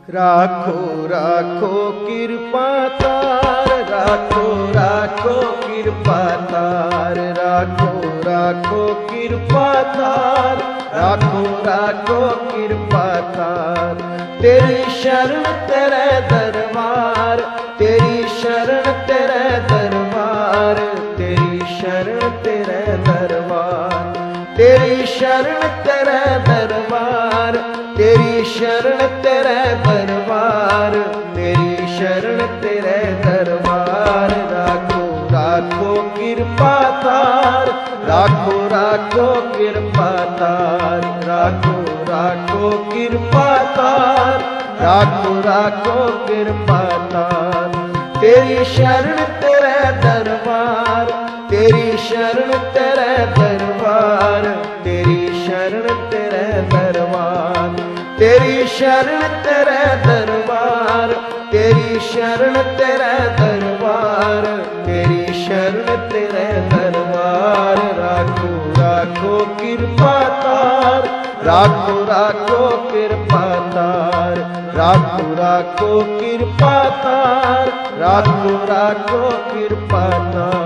राखो राखो कृपा तार, राखो राखो कृपा तार, राखो राखो कृपा तार, राखो राखो कृपा तार। तेरी शरण तेरे दरबार, तेरी शरण तेरे दरबार, तेरी शरण तेरे दरबार, तेरी शरण तेरे दरबार, तेरी शरण तेरे दरबार, तेरी शरण तेरे दरबार। राखो राखो कृपा तार, राखो राखो कृपा तार, राखो राखो कृपा तार, राखो राखो कृपा तार। तेरी शरण तेरे दरबार, तेरी शरण तेरे दरबार, तेरी शरण तेरे दरबार, तेरी शरण तेरे दरबार, तेरी शरण तेरे दरबार, तेरी शरण तेरे दरबार। राखो राखो कृपा तार, राखो राखो कृपा तार, राखो राखो कृपा तार, राखो राखो कृपा तार।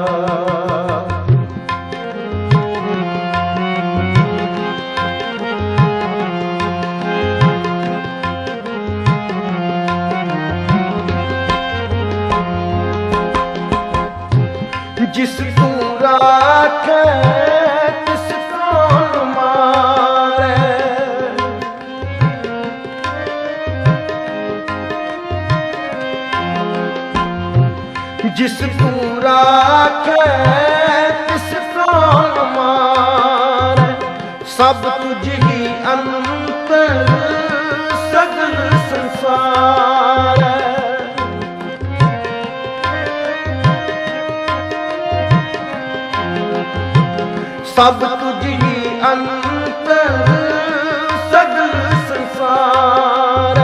जिस तू राखे तिस कौन मारे, जिस तू राखे तिस कौन मारे। सब तुझ ही अंतर सगल संसार, सब तुझ ही अंतर सगल संसार।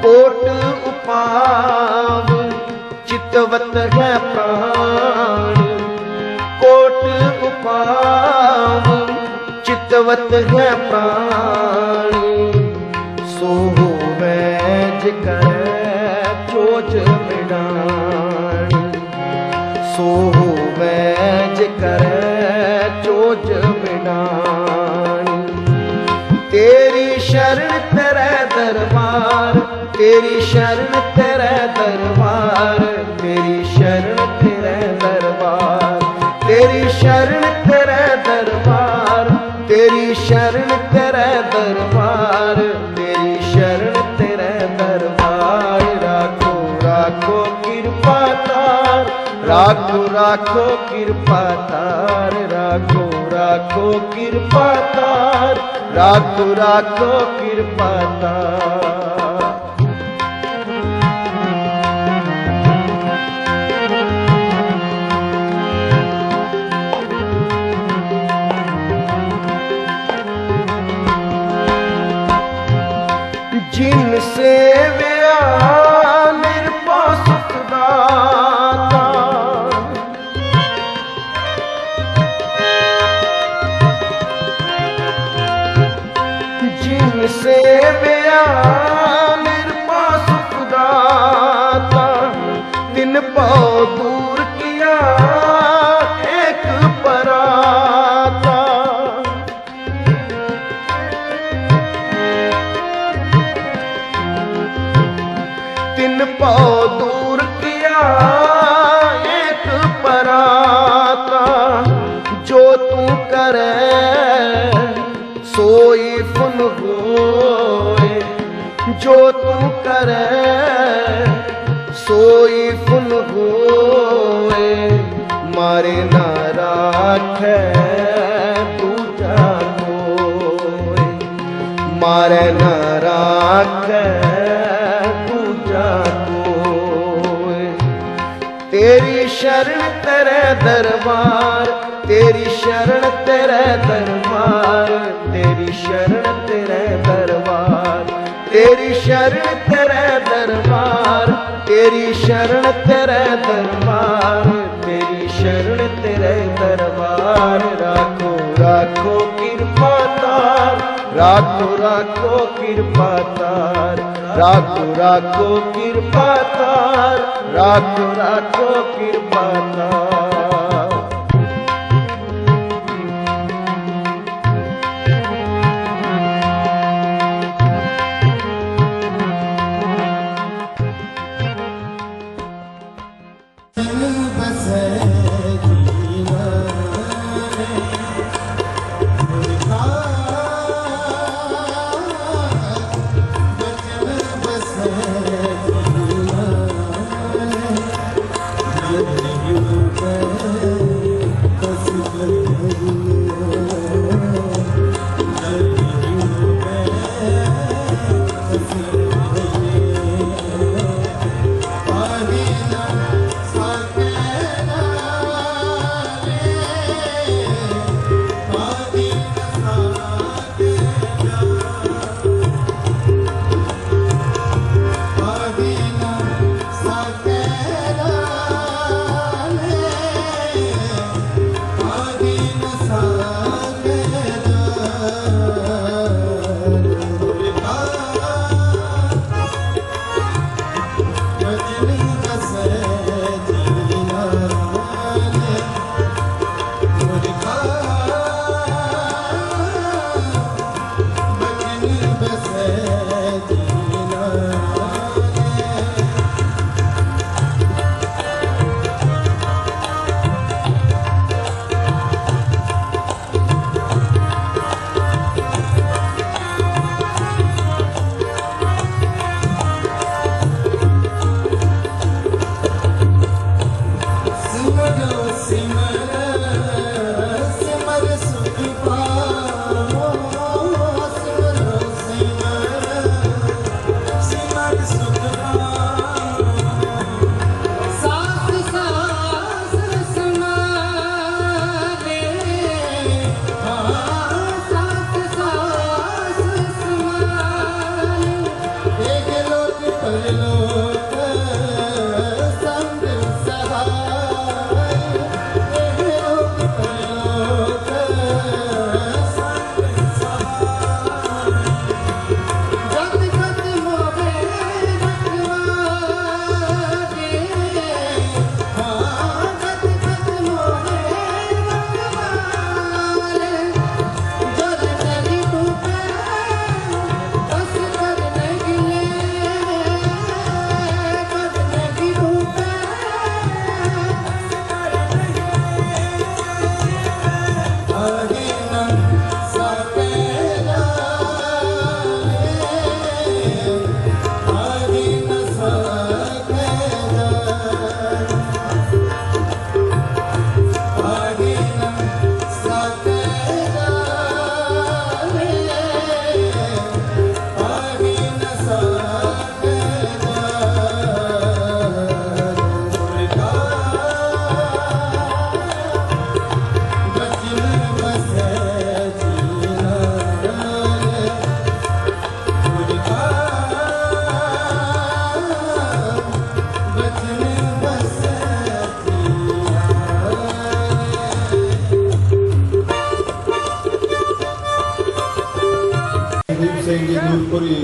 कोट उपाव चितवत है प्राण, कोट उपाव चितवत है प्राण। सो वैज करे चोज मिडान, सो वैज करे चोज मिडान। तेरी शरण तेरे दरबार, तेरी शरण तेरे दरबार, तेरी शरण तेरे दरबार, तेरी शरण तेरे दरबार, तेरी शरण तेरे दरबार, तेरी शरण तेरे दरबार। राखो राखो कृपा तार, राखो राखो कृपा तार, राखो राखो कृपा तार, राखो राखो कृपा तार। जिन सेव्या निरपा सुखदाता, जिन सेव्या निरपा सुखदाता। तिन पाँव दूर किया एक पराता, तिन पाँव दूर किया एक पराता। जो तू करे सोई फुन होए, जो तू करे सोई फुन होए। मारे ना राखे दूजा कोई, मारे ना राखे दूजा कोई। तेरी शरण तेरे दरबार, तेरी शरण तेरे दरबार, तेरी शरण तेरे दरबार, तेरी शरण तेरे दरबार, तेरी शरण तेरे दरबार, तेरी शरण तेरे दरबार। राखो राखो कृपा तार, राखो राखो कृपा तार, राखो राखो कृपा तार, राखो राखो कृपा तार।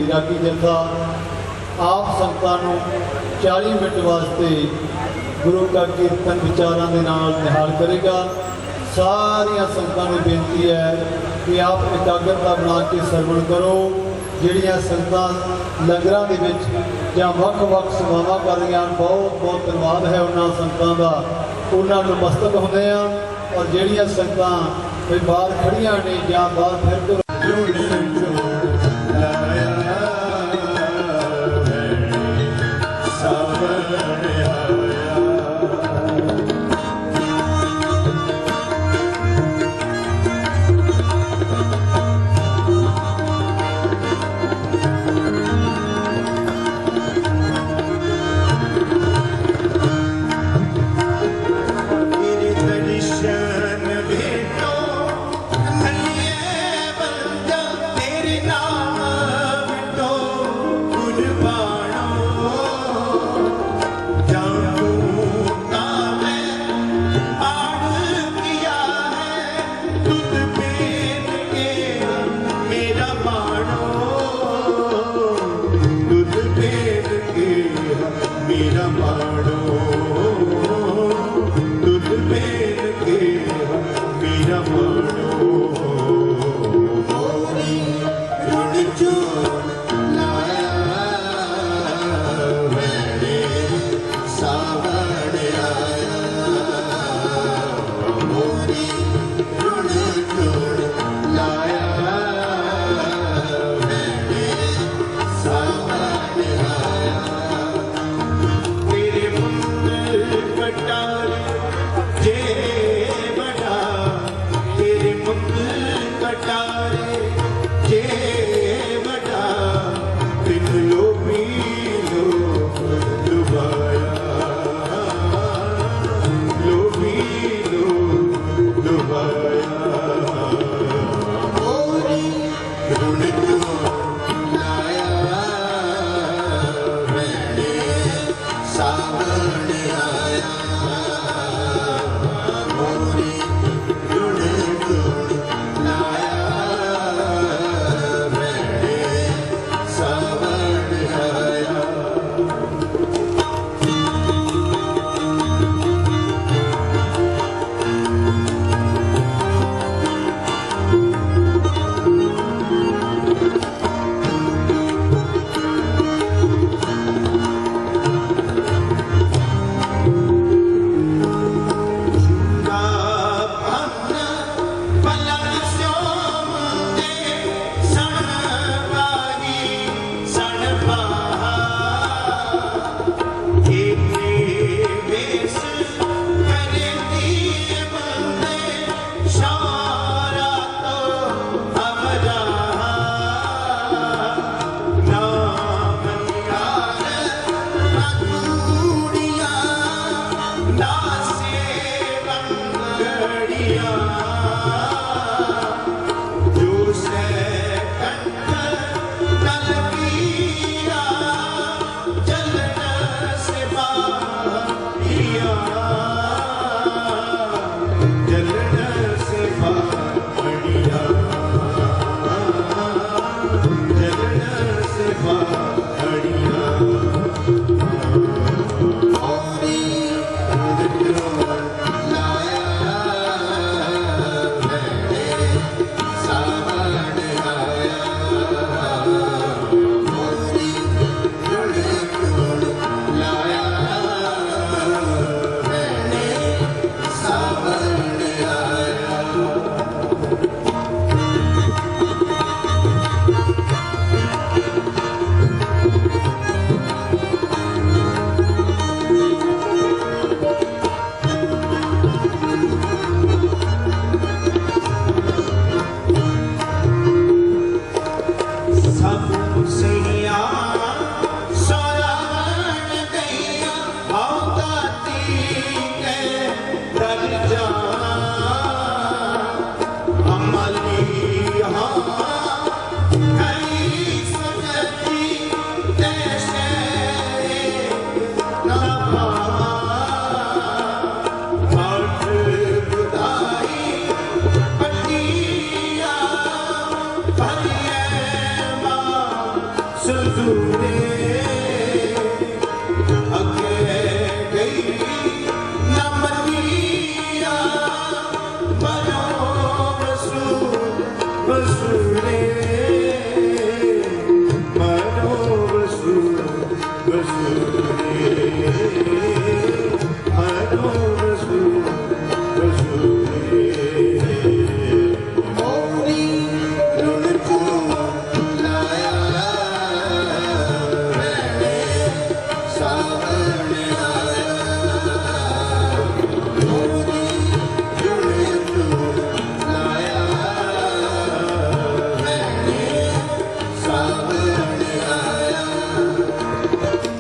रागी जत्था आप संगतां नूं 40 मिनट वास्ते गुरु का कीर्तन विचारां दे नाल निहाल करेगा। सारिया संगतां नूं बेनती है कि आप एकाग्रता बना के सरवण करो। जिहड़ियां संगतां लंगरां दे विच जां वख-वख सभावां कर रहीआं, बहुत बहुत धन्नवाद है उन्हां संगतां दा, उन्हां नूं मस्तक हुंदे आ। और जिहड़ियां संगतां कोई बाहर खड़ियां ने जां बाहर फिर tradition,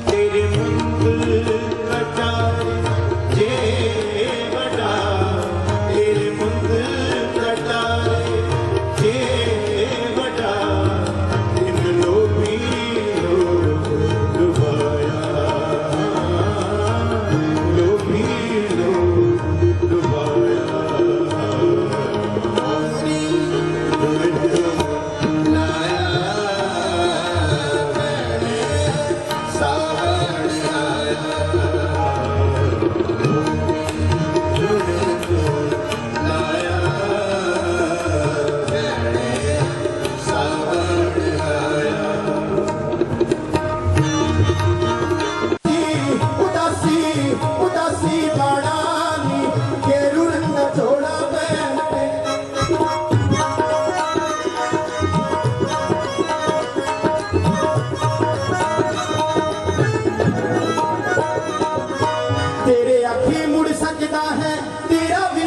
तेरे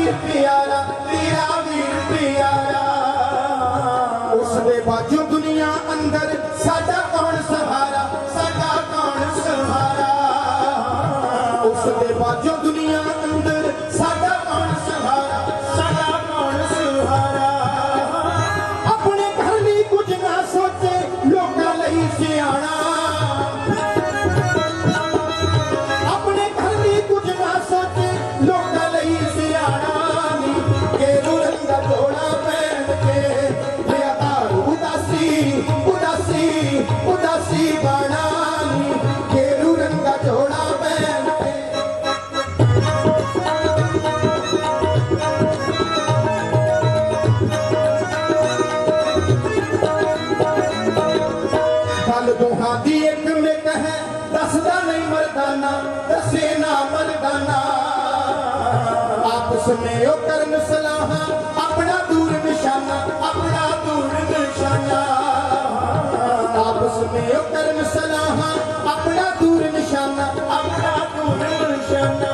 वीर प्यारा तेरा वीर प्यारा उसदे बाजू दुनिया अंदर साडा कौन सहारा साडा कौन सहारा उसदे बाजू दुनिया अंदर साडा कौन सहारा साडा कौन सहारा अपने घर लिए कुछ ना सोचे लोकां लई सियाणा अपने घर लिए कुछ ना सोचे लोकां लई सियाणा नी गेरू रंगा जोड़ा पहन के बेकार उदासी उदासी उदासी बाणा नी गेरू रंगा जोड़ा पहन के गल दोहां दी एक में कहे दसदा नहीं मरदाना दसे ना मरदाना आपस में ओ करन सलाह अपना दूर निशाना अपना दूर निशाना आपस में ओ करन सलाह अपना दूर निशाना अपना दूर निशाना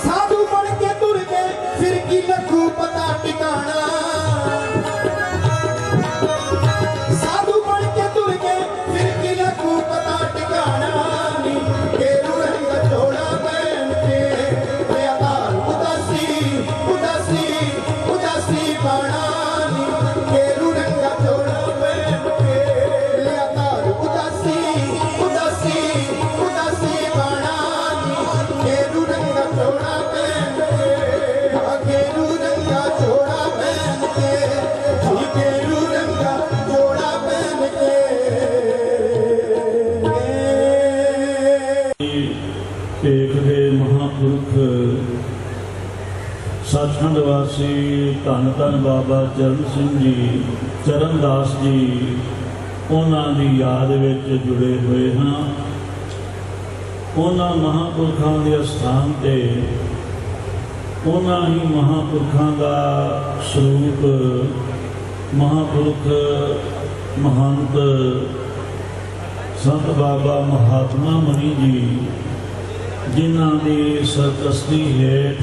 साधु बन के तुर गए फिर की लखू पता ठिकाना साधु बन के तुर गए फिर की लखू पता ठिकाना नी गेरू रंग जोड़ा पहन के बेकार उदासी उदासी उदासी बाणा नी गेरू रंग जोड़ा पहन के बेकार उदासी उदासी उदासी बाणा नी गेरू रंग जोड़ा पहन के गेरू रंग जोड़ा पहन के गेरू रंग जोड़ा पहन के ਭੇਖ ਦੇ ਮਹਾਂਪੁਰਖ ਸੱਚਖੰਡ ਵਾਸੀ ਧੰਨ ਧੰਨ ਬਾਬਾ ਚਰਨ ਸਿੰਘ ਜੀ ਚਰਨਦਾਸ ਜੀ ਉਹਨਾਂ ਦੀ ਯਾਦ ਵਿੱਚ ਜੁੜੇ ਹੋਏ ਹਾਂ। ਉਹਨਾਂ ਮਹਾਂਪੁਰਖਾਂ ਦੇ ਸਥਾਨ ਤੇ ਉਹਨਾਂ ਹੀ ਮਹਾਂਪੁਰਖਾਂ ਦਾ ਸਰੂਪ ਮਹਾਂਪੁਰਖ ਮਹੰਤ ਸੰਤ ਬਾਬਾ ਮਹਾਤਮਾ ਮਨੀ ਜੀ ਜਿਨ੍ਹਾਂ ਦੀ ਸਰਪ੍ਰਸਤੀ ਹੇਠ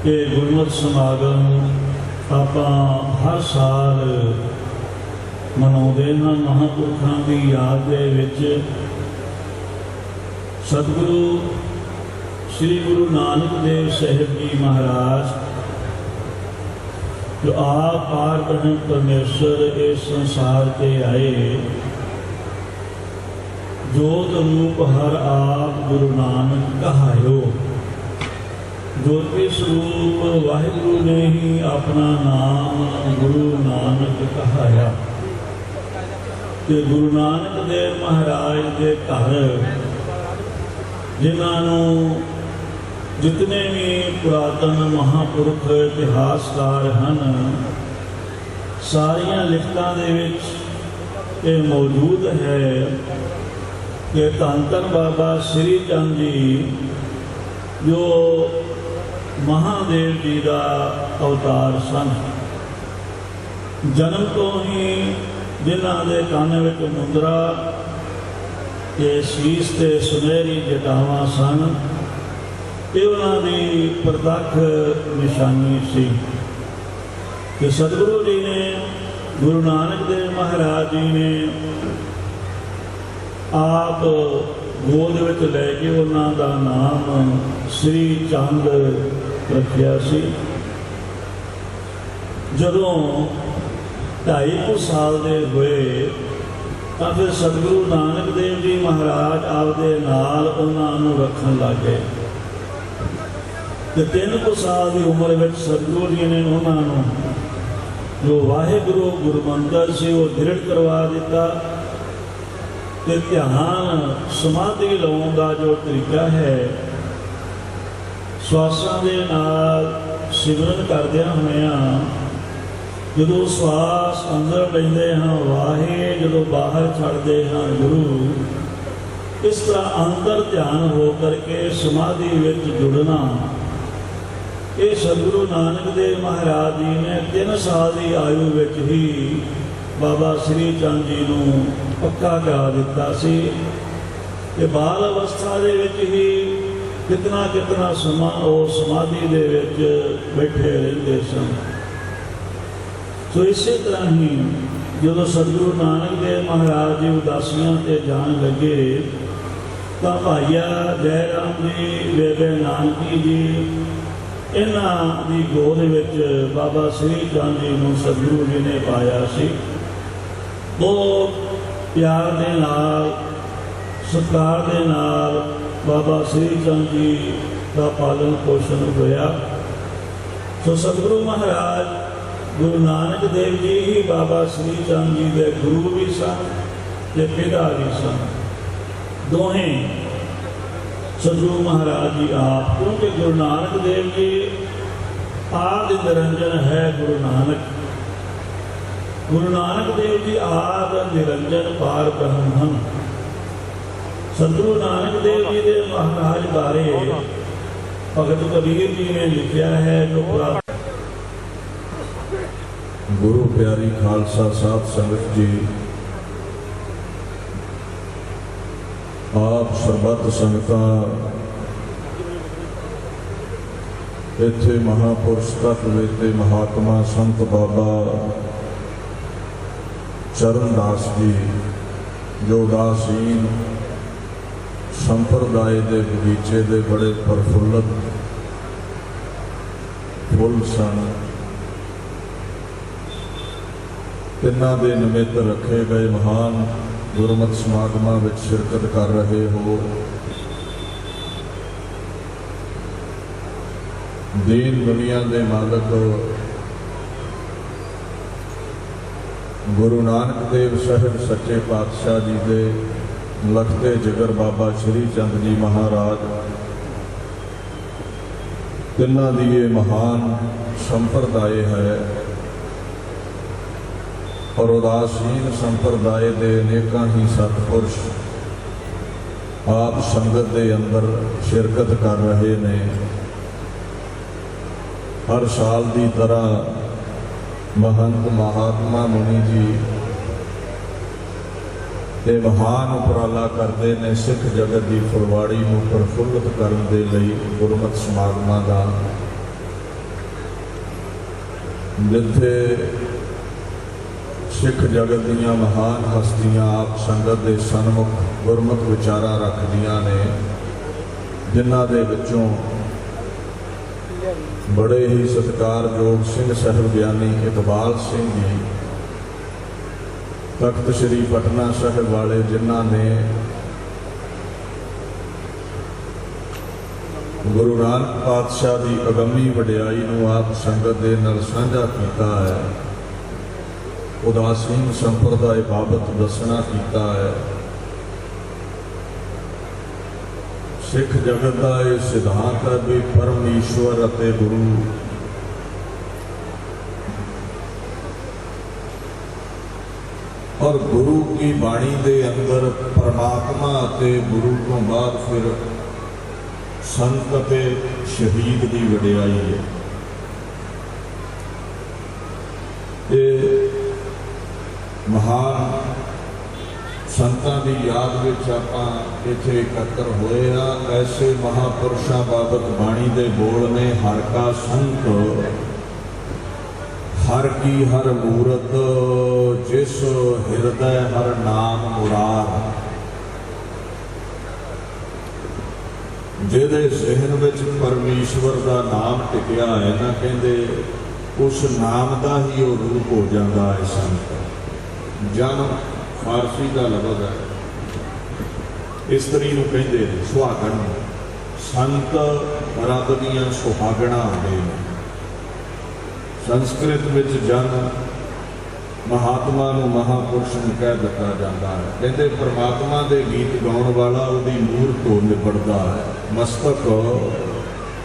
ਇਹ ਗੁਰਮਤਿ ਸਮਾਗਮ ਆਪਾਂ ਹਰ ਸਾਲ ਮਨਾਉਂਦੇ ਹਾਂ। ਮਹਾਂਪੁਰਖਾਂ ਦੀ ਯਾਦ ਦੇ ਵਿੱਚ ਸਤਿਗੁਰੂ ਸ੍ਰੀ ਗੁਰੂ ਨਾਨਕ ਦੇਵ ਸਾਹਿਬ ਜੀ ਮਹਾਰਾਜ ਜੋ ਆਪ ਪਾਰਬ੍ਰਹਮ ਪਰਮੇਸ਼ਰ ਇਸ ਸੰਸਾਰ ਤੇ ਆਏ ਜੋਤ ਰੂਪ ਹਰ ਆਪ ਗੁਰੂ ਨਾਨਕ ਕਹਾਇਓ। ਜੋਤੀ ਸਰੂਪ ਵਾਹਿਗੁਰੂ ਨੇ ਹੀ ਆਪਣਾ ਨਾਮ ਗੁਰੂ ਨਾਨਕ ਕਹਾਇਆ ਤੇ ਗੁਰੂ ਨਾਨਕ ਦੇਵ ਮਹਾਰਾਜ ਦੇ ਘਰ ਜਿਨ੍ਹਾਂ ਨੂੰ ਜਿਤਨੇ ਵੀ ਪੁਰਾਤਨ ਮਹਾਂਪੁਰਖ ਇਤਿਹਾਸਕਾਰ ਹਨ ਸਾਰੀਆਂ ਲਿਖਤਾਂ ਦੇ ਵਿੱਚ ਇਹ ਮੌਜੂਦ ਹੈ ਕਿ ਧੰਨ ਧੰਨ ਬਾਬਾ ਸ੍ਰੀ ਚੰਦ ਜੀ ਜੋ ਮਹਾਦੇਵ ਜੀ ਦਾ ਅਵਤਾਰ ਸਨ। ਜਨਮ ਤੋਂ ਹੀ ਜਿਨ੍ਹਾਂ ਦੇ ਕੰਨ ਵਿੱਚ ਮੁੰਦਰਾ ਤੇ ਸੀਸ ਤੇ ਸੁਨਹਿਰੀ ਜਟਾਵਾਂ ਸਨ ਇਹ ਉਹਨਾਂ ਦੀ ਪ੍ਰਤੱਖ ਨਿਸ਼ਾਨੀ ਸੀ ਕਿ ਸਤਿਗੁਰੂ ਜੀ ਨੇ ਗੁਰੂ ਨਾਨਕ ਦੇਵ ਮਹਾਰਾਜ ਜੀ ਨੇ ਆਪ ਗੋਦ ਵਿੱਚ ਲੈ ਕੇ ਉਹਨਾਂ ਦਾ ਨਾਮ ਸ੍ਰੀ ਚੰਦ ਰੱਖਿਆ ਸੀ। ਜਦੋਂ 2.5 ਸਾਲ ਦੇ ਹੋਏ ਤਾਂ ਫਿਰ ਸਤਿਗੁਰੂ ਨਾਨਕ ਦੇਵ ਜੀ ਮਹਾਰਾਜ ਆਪਦੇ ਨਾਲ ਉਹਨਾਂ ਨੂੰ ਰੱਖਣ ਲੱਗੇ ਤੇ 3 ਸਾਲ ਦੀ ਉਮਰ ਵਿੱਚ ਸਤਿਗੁਰੂ ਜੀ ਨੇ ਉਹਨਾਂ ਨੂੰ ਜੋ ਵਾਹਿਗੁਰੂ ਗੁਰਮੰਤਰ ਸੀ ਉਹ ਦ੍ਰਿੜ ਕਰਵਾ ਦਿੱਤਾ ਤੇ ਧਿਆਨ ਸਮਾਧੀ ਲਾਉਣ ਦਾ ਜੋ ਤਰੀਕਾ ਹੈ ਸਵਾਸਾਂ ਦੇ ਨਾਲ ਸਿਮਰਨ ਕਰਦਿਆਂ ਹੋਇਆਂ ਜਦੋਂ ਸਵਾਸ ਅੰਦਰ ਲੈਂਦੇ ਹਾਂ ਵਾਹੇ ਜਦੋਂ ਬਾਹਰ ਛੱਡਦੇ ਹਾਂ ਗੁਰੂ ਇਸ ਤਰ੍ਹਾਂ ਅੰਦਰ ਧਿਆਨ ਹੋ ਕਰਕੇ ਸਮਾਧੀ ਵਿੱਚ ਜੁੜਨਾ ਇਹ ਸਤਿਗੁਰੂ ਨਾਨਕ ਦੇਵ ਮਹਾਰਾਜ ਜੀ ਨੇ 3 ਸਾਲ ਦੀ ਆਯੂ ਵਿੱਚ ਹੀ ਬਾਬਾ ਸ੍ਰੀ ਚੰਦ ਜੀ ਨੂੰ ਪੱਕਾ ਕਰਾ ਦਿੱਤਾ ਸੀ ਕਿ ਬਾਲ ਅਵਸਥਾ ਦੇ ਵਿੱਚ ਹੀ ਕਿਤਨਾ ਕਿਤਨਾ ਸਮਾਂ ਉਹ ਸਮਾਧੀ ਦੇ ਵਿੱਚ ਬੈਠੇ ਰਹਿੰਦੇ ਸਨ। ਸੋ ਇਸੇ ਤਰ੍ਹਾਂ ਹੀ ਜਦੋਂ ਸਤਿਗੁਰੂ ਨਾਨਕ ਦੇਵ ਮਹਾਰਾਜ ਜੀ ਉਦਾਸੀਆਂ ਤੇ ਜਾਣ ਲੱਗੇ ਤਾਂ ਭਾਈਆ ਜੈ ਰਾਮ ਜੀ, ਬੇਬੇ ਨਾਨਕੀ ਜੀ, ਇਹਨਾਂ ਦੀ ਗੋਦ ਵਿੱਚ ਬਾਬਾ ਸ੍ਰੀ ਚੰਦ ਜੀ ਨੂੰ ਸਤਿਗੁਰੂ ਜੀ ਨੇ ਪਾਇਆ ਸੀ। ਬਹੁਤ ਪਿਆਰ ਦੇ ਨਾਲ, ਸਤਿਕਾਰ ਦੇ ਨਾਲ ਬਾਬਾ ਸ੍ਰੀ ਚੰਦ ਜੀ ਦਾ ਪਾਲਣ ਪੋਸ਼ਣ ਹੋਇਆ। ਸੋ ਸਤਿਗੁਰੂ ਮਹਾਰਾਜ ਗੁਰੂ ਨਾਨਕ ਦੇਵ ਜੀ ਹੀ ਬਾਬਾ ਸ੍ਰੀ ਚੰਦ ਜੀ ਦੇ ਗੁਰੂ ਵੀ ਸਨ ਤੇ ਪਿਤਾ ਵੀ ਸਨ। ਦੋਹੇਂ ਸਤਿਗੁਰੂ ਮਹਾਰਾਜ ਜੀ ਆਪ, ਕਿਉਂਕਿ ਗੁਰੂ ਨਾਨਕ ਦੇਵ ਜੀ ਆਦਿ ਨਿਰੰਜਨ ਹੈ। ਗੁਰੂ ਨਾਨਕ ਦੇਵ ਜੀ ਆਦਿ ਨਿਰੰਜਨ ਪਾਰ ਬ੍ਰਹਮ ਹਨ। ਸਤਿਗੁਰੂ ਨਾਨਕ ਦੇਵ ਜੀ ਦੇ ਮਹਾਰਾਜ ਬਾਰੇ ਭਗਤ ਕਬੀਰ ਜੀ ਨੇ ਲਿਖਿਆ ਹੈ ਜੋ ਗੁਰੂ ਪਿਆਰੀ ਖਾਲਸਾ ਸਾਧ ਸੰਗਤ ਜੀ, ਆਪ ਸਰਬੱਤ ਸੰਗਤਾਂ ਇੱਥੇ ਮਹਾਪੁਰਸ਼ ਤੱਕ ਵੇਤੇ ਮਹਾਤਮਾ ਸੰਤ ਬਾਬਾ ਚਰਨਦਾਸ ਜੀ ਜੋ ਉਦਾਸੀਨ ਸੰਪਰਦਾਇ ਦੇ ਬਗੀਚੇ ਦੇ ਬੜੇ ਪ੍ਰਫੁੱਲਤ ਫੁੱਲ ਸਨ, ਤਿੰਨਾਂ ਦੇ ਨਿਮਿਤ ਰੱਖੇ ਗਏ ਮਹਾਨ ਗੁਰਮਤਿ ਸਮਾਗਮਾਂ ਵਿੱਚ ਸ਼ਿਰਕਤ ਕਰ ਰਹੇ ਹੋ। ਦੀਨ ਦੁਨੀਆ ਦੇ ਮਾਲਕ ਗੁਰੂ ਨਾਨਕ ਦੇਵ ਸਾਹਿਬ ਸੱਚੇ ਪਾਤਸ਼ਾਹ ਜੀ ਦੇ ਲਖਤੇ ਜਿਗਰ ਬਾਬਾ ਸ਼੍ਰੀ ਚੰਦ ਜੀ ਮਹਾਰਾਜ, ਤਿੰਨਾਂ ਦੀ ਇਹ ਮਹਾਨ ਸੰਪਰਦਾਇ ਹੈ ਔਰ ਉਦਾਸੀਨ ਸੰਪਰਦਾਇ ਦੇ ਅਨੇਕਾਂ ਹੀ ਸਤਿਪੁਰਸ਼ ਆਪ ਸੰਗਤ ਦੇ ਅੰਦਰ ਸ਼ਿਰਕਤ ਕਰ ਰਹੇ ਨੇ। ਹਰ ਸਾਲ ਦੀ ਤਰ੍ਹਾਂ ਮਹੰਤ ਮਹਾਤਮਾ ਮੁਨੀ ਜੀ ਤੇ ਮਹਾਨ ਉਪਰਾਲਾ ਕਰਦੇ ਨੇ ਸਿੱਖ ਜਗਤ ਦੀ ਫੁਲਵਾੜੀ ਨੂੰ ਪ੍ਰਫੁੱਲਤ ਕਰਨ ਦੇ ਲਈ ਗੁਰਮਤਿ ਸਮਾਗਮਾਂ ਦਾ, ਜਿੱਥੇ ਸਿੱਖ ਜਗਤ ਦੀਆਂ ਮਹਾਨ ਹਸਤੀਆਂ ਆਪ ਸੰਗਤ ਦੇ ਸਨਮੁਖ ਗੁਰਮਤਿ ਵਿਚਾਰਾਂ ਰੱਖਦੀਆਂ ਨੇ, ਜਿਨ੍ਹਾਂ ਦੇ ਵਿੱਚੋਂ ਬੜੇ ਹੀ ਸਤਿਕਾਰਯੋਗ ਸਿੰਘ ਸਾਹਿਬ ਗਿਆਨੀ ਇਕਬਾਲ ਸਿੰਘ ਜੀ ਤਖਤ ਸ੍ਰੀ ਪਟਨਾ ਸਾਹਿਬ ਵਾਲੇ, ਜਿਨ੍ਹਾਂ ਨੇ ਗੁਰੂ ਨਾਨਕ ਪਾਤਸ਼ਾਹ ਦੀ ਅਗੰਮੀ ਵਡਿਆਈ ਨੂੰ ਆਪ ਸੰਗਤ ਦੇ ਨਾਲ ਸਾਂਝਾ ਕੀਤਾ ਹੈ, ਉਦਾਸੀਨ ਸੰਪਰਦਾਇ ਬਾਬਤ ਦੱਸਣਾ ਕੀਤਾ ਹੈ। ਸਿੱਖ ਜਗਤ ਦਾ ਇਹ ਸਿਧਾਂਤ ਹੈ ਵੀ ਪਰਮੇਸ਼ਵਰ ਅਤੇ ਗੁਰੂ ਔਰ ਗੁਰੂ ਕੀ ਬਾਣੀ ਦੇ ਅੰਦਰ ਪਰਮਾਤਮਾ ਅਤੇ ਗੁਰੂ ਤੋਂ ਬਾਅਦ ਫਿਰ ਸੰਤ ਅਤੇ ਸ਼ਹੀਦ ਦੀ ਵਡਿਆਈ ਹੈ। ਇਹ ਮਹਾਨ ਸੰਤਾਂ ਦੀ ਯਾਦ ਵਿੱਚ ਆਪਾਂ ਇੱਥੇ ਇਕੱਤਰ ਹੋਏ ਆ। ਐਸੇ ਮਹਾਪੁਰਸ਼ਾਂ ਬਾਬਤ ਬਾਣੀ ਦੇ ਬੋਲ ਨੇ, ਹਰ ਕਾ ਸੰਤ ਹਰ ਕੀ ਹਰ ਮੂਰਤ, ਜਿਸ ਹਿਰਦੈ ਹਰ ਨਾਮ ਮੁਰਾਰ। ਜਿਹਦੇ ਜ਼ਿਹਨ ਵਿੱਚ ਪਰਮੇਸ਼ਵਰ ਦਾ ਨਾਮ ਟਿਕਿਆ ਹੈ ਨਾ, ਕਹਿੰਦੇ ਉਸ ਨਾਮ ਦਾ ਹੀ ਉਹ ਰੂਪ ਹੋ ਜਾਂਦਾ ਹੈ ਸੰਤ। ਜਨ ਫਾਰਸੀ ਦਾ ਲਫ਼ਜ਼ ਹੈ, ਇਸਤਰੀ ਨੂੰ ਕਹਿੰਦੇ ਨੇ ਸੁਹਾਗਣ। ਸੰਤ ਰੱਬ ਦੀਆਂ ਸੁਹਾਗਣਾਂ ਹੁੰਦੇ ਨੇ। ਸੰਸਕ੍ਰਿਤ ਵਿੱਚ ਜਨ ਮਹਾਤਮਾ ਨੂੰ ਮਹਾਪੁਰਸ਼ ਨੂੰ ਕਹਿ ਦਿੱਤਾ ਜਾਂਦਾ ਹੈ। ਕਹਿੰਦੇ ਪਰਮਾਤਮਾ ਦੇ ਗੀਤ ਗਾਉਣ ਵਾਲਾ ਉਹਦੀ ਮੂਰਤ ਤੋਂ ਨਿਬੜਦਾ ਹੈ। ਮਸਤਕ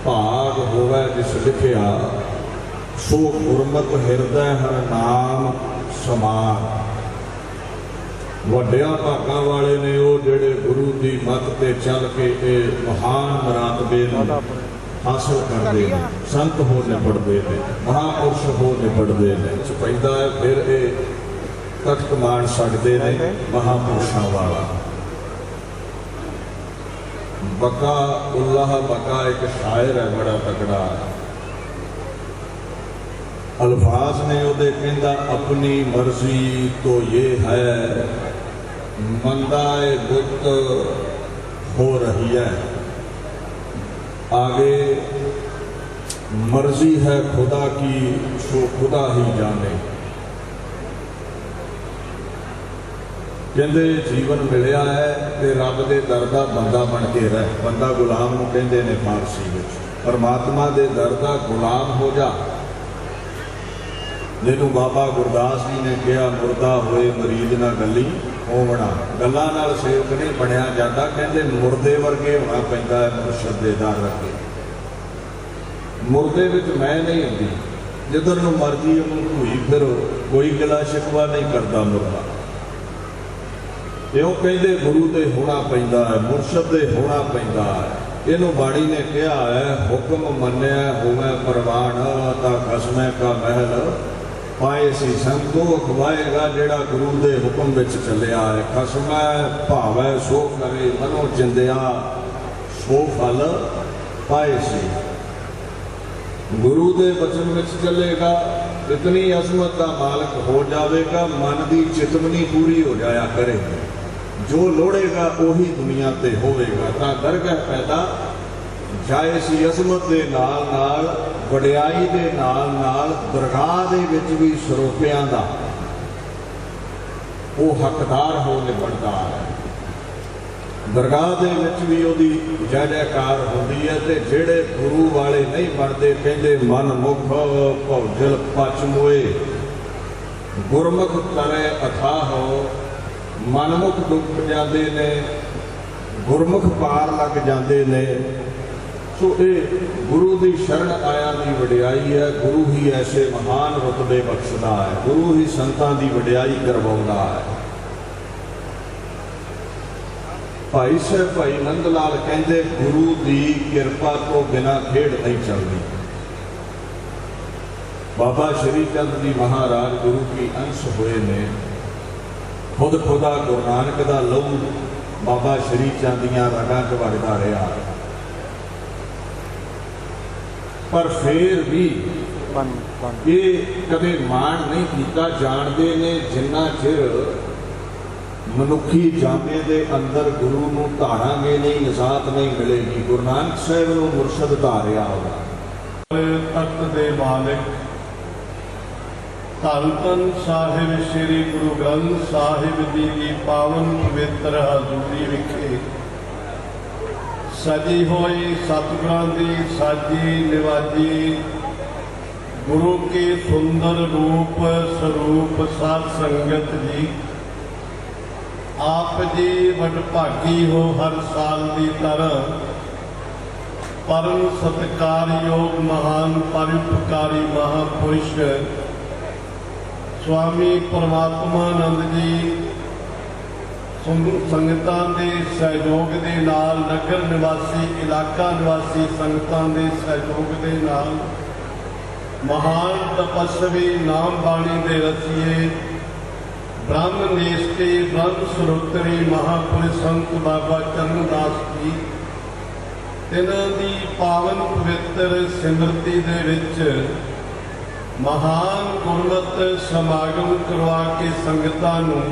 ਭਾਗ ਹੋਵੇ ਜਿਸ ਲਿਖਿਆ, ਸੋ ਗੁਰਮਤਿ ਹਿਰਦੈ ਹਰ ਨਾਮ ਸਮਾਰ। ਵੱਡਿਆਂ ਭਾਗਾਂ ਵਾਲੇ ਨੇ ਉਹ ਜਿਹੜੇ ਗੁਰੂ ਦੀ ਮੱਤ ਤੇ ਚੱਲ ਕੇ ਇਹ ਮਹਾਨ ਮਰਾਤਬੇ ਨੂੰ ਹਾਸਲ ਕਰਦੇ ਨੇ, ਸੰਤ ਹੋ ਨਿਬੜਦੇ ਨੇ, ਮਹਾਪੁਰਸ਼ ਹੋ ਨਿਬੜਦੇ ਨੇ। ਪੈਂਦਾ ਹੈ ਫਿਰ ਇਹ ਤਖਤ ਮਾਣ ਸਕਦੇ ਨੇ ਮਹਾਪੁਰਸ਼ਾਂ ਵਾਲਾ। बका उल्लाह बका एक शायर है बड़ा तगड़ा, अल्फाज ने उहदे कहंदा अपनी मर्जी तो ये है मंदाए बुत हो रही है, आगे मर्जी है खुदा की सो खुदा ही जाने। कहते जीवन मिलया है तो रब के दर का बंदा बन के रह, बंदा गुलाम नूं कहंदे ने फारसी विच, परमात्मा के दर का गुलाम हो जा। जिन्हों बाबा गुरदास जी ने कहा मुर्दा होए मरीज ना गली होवना, गल्लां नाल सेवक नहीं बनया जाता, कहंदे मुर्दे वर्गे होना पैंदा है मुर्शद दे दर अगे। मुर्दे विच मैं नहीं आती, जिधर नूं मर्जी उहनूं घूई फिरो, कोई गिला शिकवा नहीं करता मुर्दा। इउं कहंदे गुरु दे होना पैंदा है, मुर्शद दे होना पैंदा है। इनू बाणी ने कहा है हुक्म मन्या होवे परवान, ता खसमै का महल पाए सी संतो खवाएगा, जेड़ा गुरु दे हुक्म विच चलिया है। खसमै भावै सो करे, मनो चिंदिया सो फल पाए सी। गुरु दे वचन विच चलेगा, इतनी अजमत का मालक हो जाएगा, मन की चितवनी पूरी हो जाया करेगी, जो लोड़ेगा उही दुनिया ते होवेगा। तां दरगाह पैदा जाए सी अजमत दे नाल नाल, वडियाई दे नाल नाल दरगाह दे विच भी सरोपियां दा वो हकदार हो निबड़दा है। दरगाह दे विच भी उहदी जय जयकार होंदी है, ते जेड़े गुरु वाले नहीं बनते कहंदे मन मुख भौजल पच मोए, गुरमुख करे अथाह मनमुख डुब जाते ने, गुरमुख पार लग जाते ने। सो ये गुरु की शरण आया की वडियाई है, गुरु ही ऐसे महान रुतबे बख्शदा है, गुरु ही संतां की वडियाई करवाउंदा है। भाई साहब भाई नंद लाल कहते गुरु की किरपा तो बिना खेड़ नहीं चलती। बाबा श्री चंद जी महाराज गुरु की अंश हुए ने, खुद खुदा गुरु नानक का लहू बाबा श्री चंद दियां रगां च वगदा रहा, पर फिर भी ये कदे मान नहीं किया। जानते ने जिन्ना चिर मनुखी जामे दे अंदर गुरु नूं धारांगे नहीं, निजात नहीं मिलेगी। गुरु नानक साहब नूं मुरशद धारिया होगा। तख्त दे मालिक धन धन साहिब श्री गुरु ग्रंथ साहिब जी की पावन पवित्र हजूरी विखे सजी हुई सतगुरां दी साजी निवाजी गुरु के सुंदर रूप स्वरूप साध संगत जी, आप जी वडभागी हो हर साल की तरह। परम सत्कार योग महान परोपकारी महापुरुष स्वामी परमात्मानंद जी संगतां दे सहयोग दे नाल, नगर निवासी इलाका निवासी संगतां दे सहयोग दे नाल, महान तपस्वी नाम बाणी दे रसीए ब्रह्म निष्ठे ब्रह्म सरोतरी महापुरुष संत बाबा चरणदास जी, तिन्हां दी पावन पवित्र सिमरती दे विच महान गुरमत समागम करवा के संगतां नूं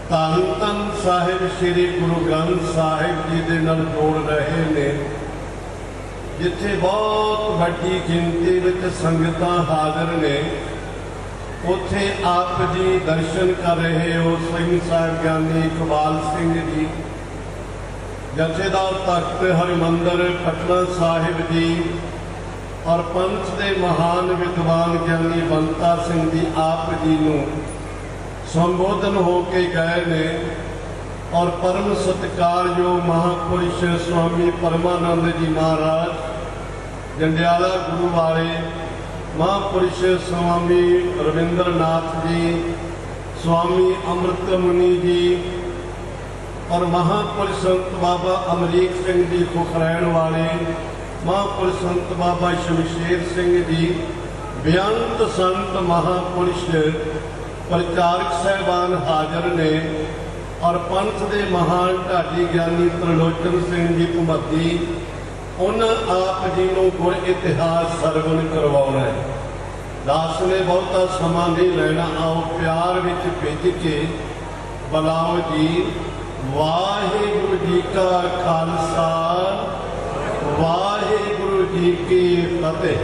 धन धन साहिब श्री गुरु ग्रंथ साहिब जी दे नाल जोड़ रहे ने। जिथे बहुत वड्डी गिनती विच संगतां हाज़र ने, उत्थे आप जी दर्शन कर रहे हो। सिंह साहिब ज्ञानी इकबाल सिंह जी, जथेदार तख्त हरिमंदर पटना साहिब जी और पंथ के महान विद्वान ज्ञानी बंता सिंह जी आप जी नूं संबोधन होके गए ने। और परम सत्कारयोग महापुरुष स्वामी परमानंद जी महाराज जंडियाला गुरु वाले, महापुरुष स्वामी रविंद्र नाथ जी, स्वामी अमृत मुनि जी और महापुरुष संत बाबा अमरीक सिंह जी खुखरैन वाले, महापुरुष संत बाबा शमशेर सिंह जी, बेअंत संत महापुरुष प्रचारक साहबान हाजिर ने। ਔਰ ਪੰਥ ਦੇ ਮਹਾਨ ਢਾਡੀ ਗਿਆਨੀ ਤ੍ਰਿਲੋਚਨ ਸਿੰਘ ਜੀ ਭੁਮੱਤੀ, ਉਹਨਾਂ ਆਪ ਜੀ ਨੂੰ ਗੁਰ ਇਤਿਹਾਸ ਸਰਵਣ ਕਰਵਾਉਣਾ ਹੈ। ਦਾਸ ਨੇ ਬਹੁਤਾ ਸਮਾਂ ਨਹੀਂ ਲੈਣਾ, ਆਓ ਪਿਆਰ ਵਿੱਚ ਭਿੱਜ ਕੇ ਬੁਲਾਓ ਜੀ। ਵਾਹਿਗੁਰੂ ਜੀ ਕਾ ਖਾਲਸਾ, ਵਾਹਿਗੁਰੂ ਜੀ ਕੀ ਫਤਿਹ।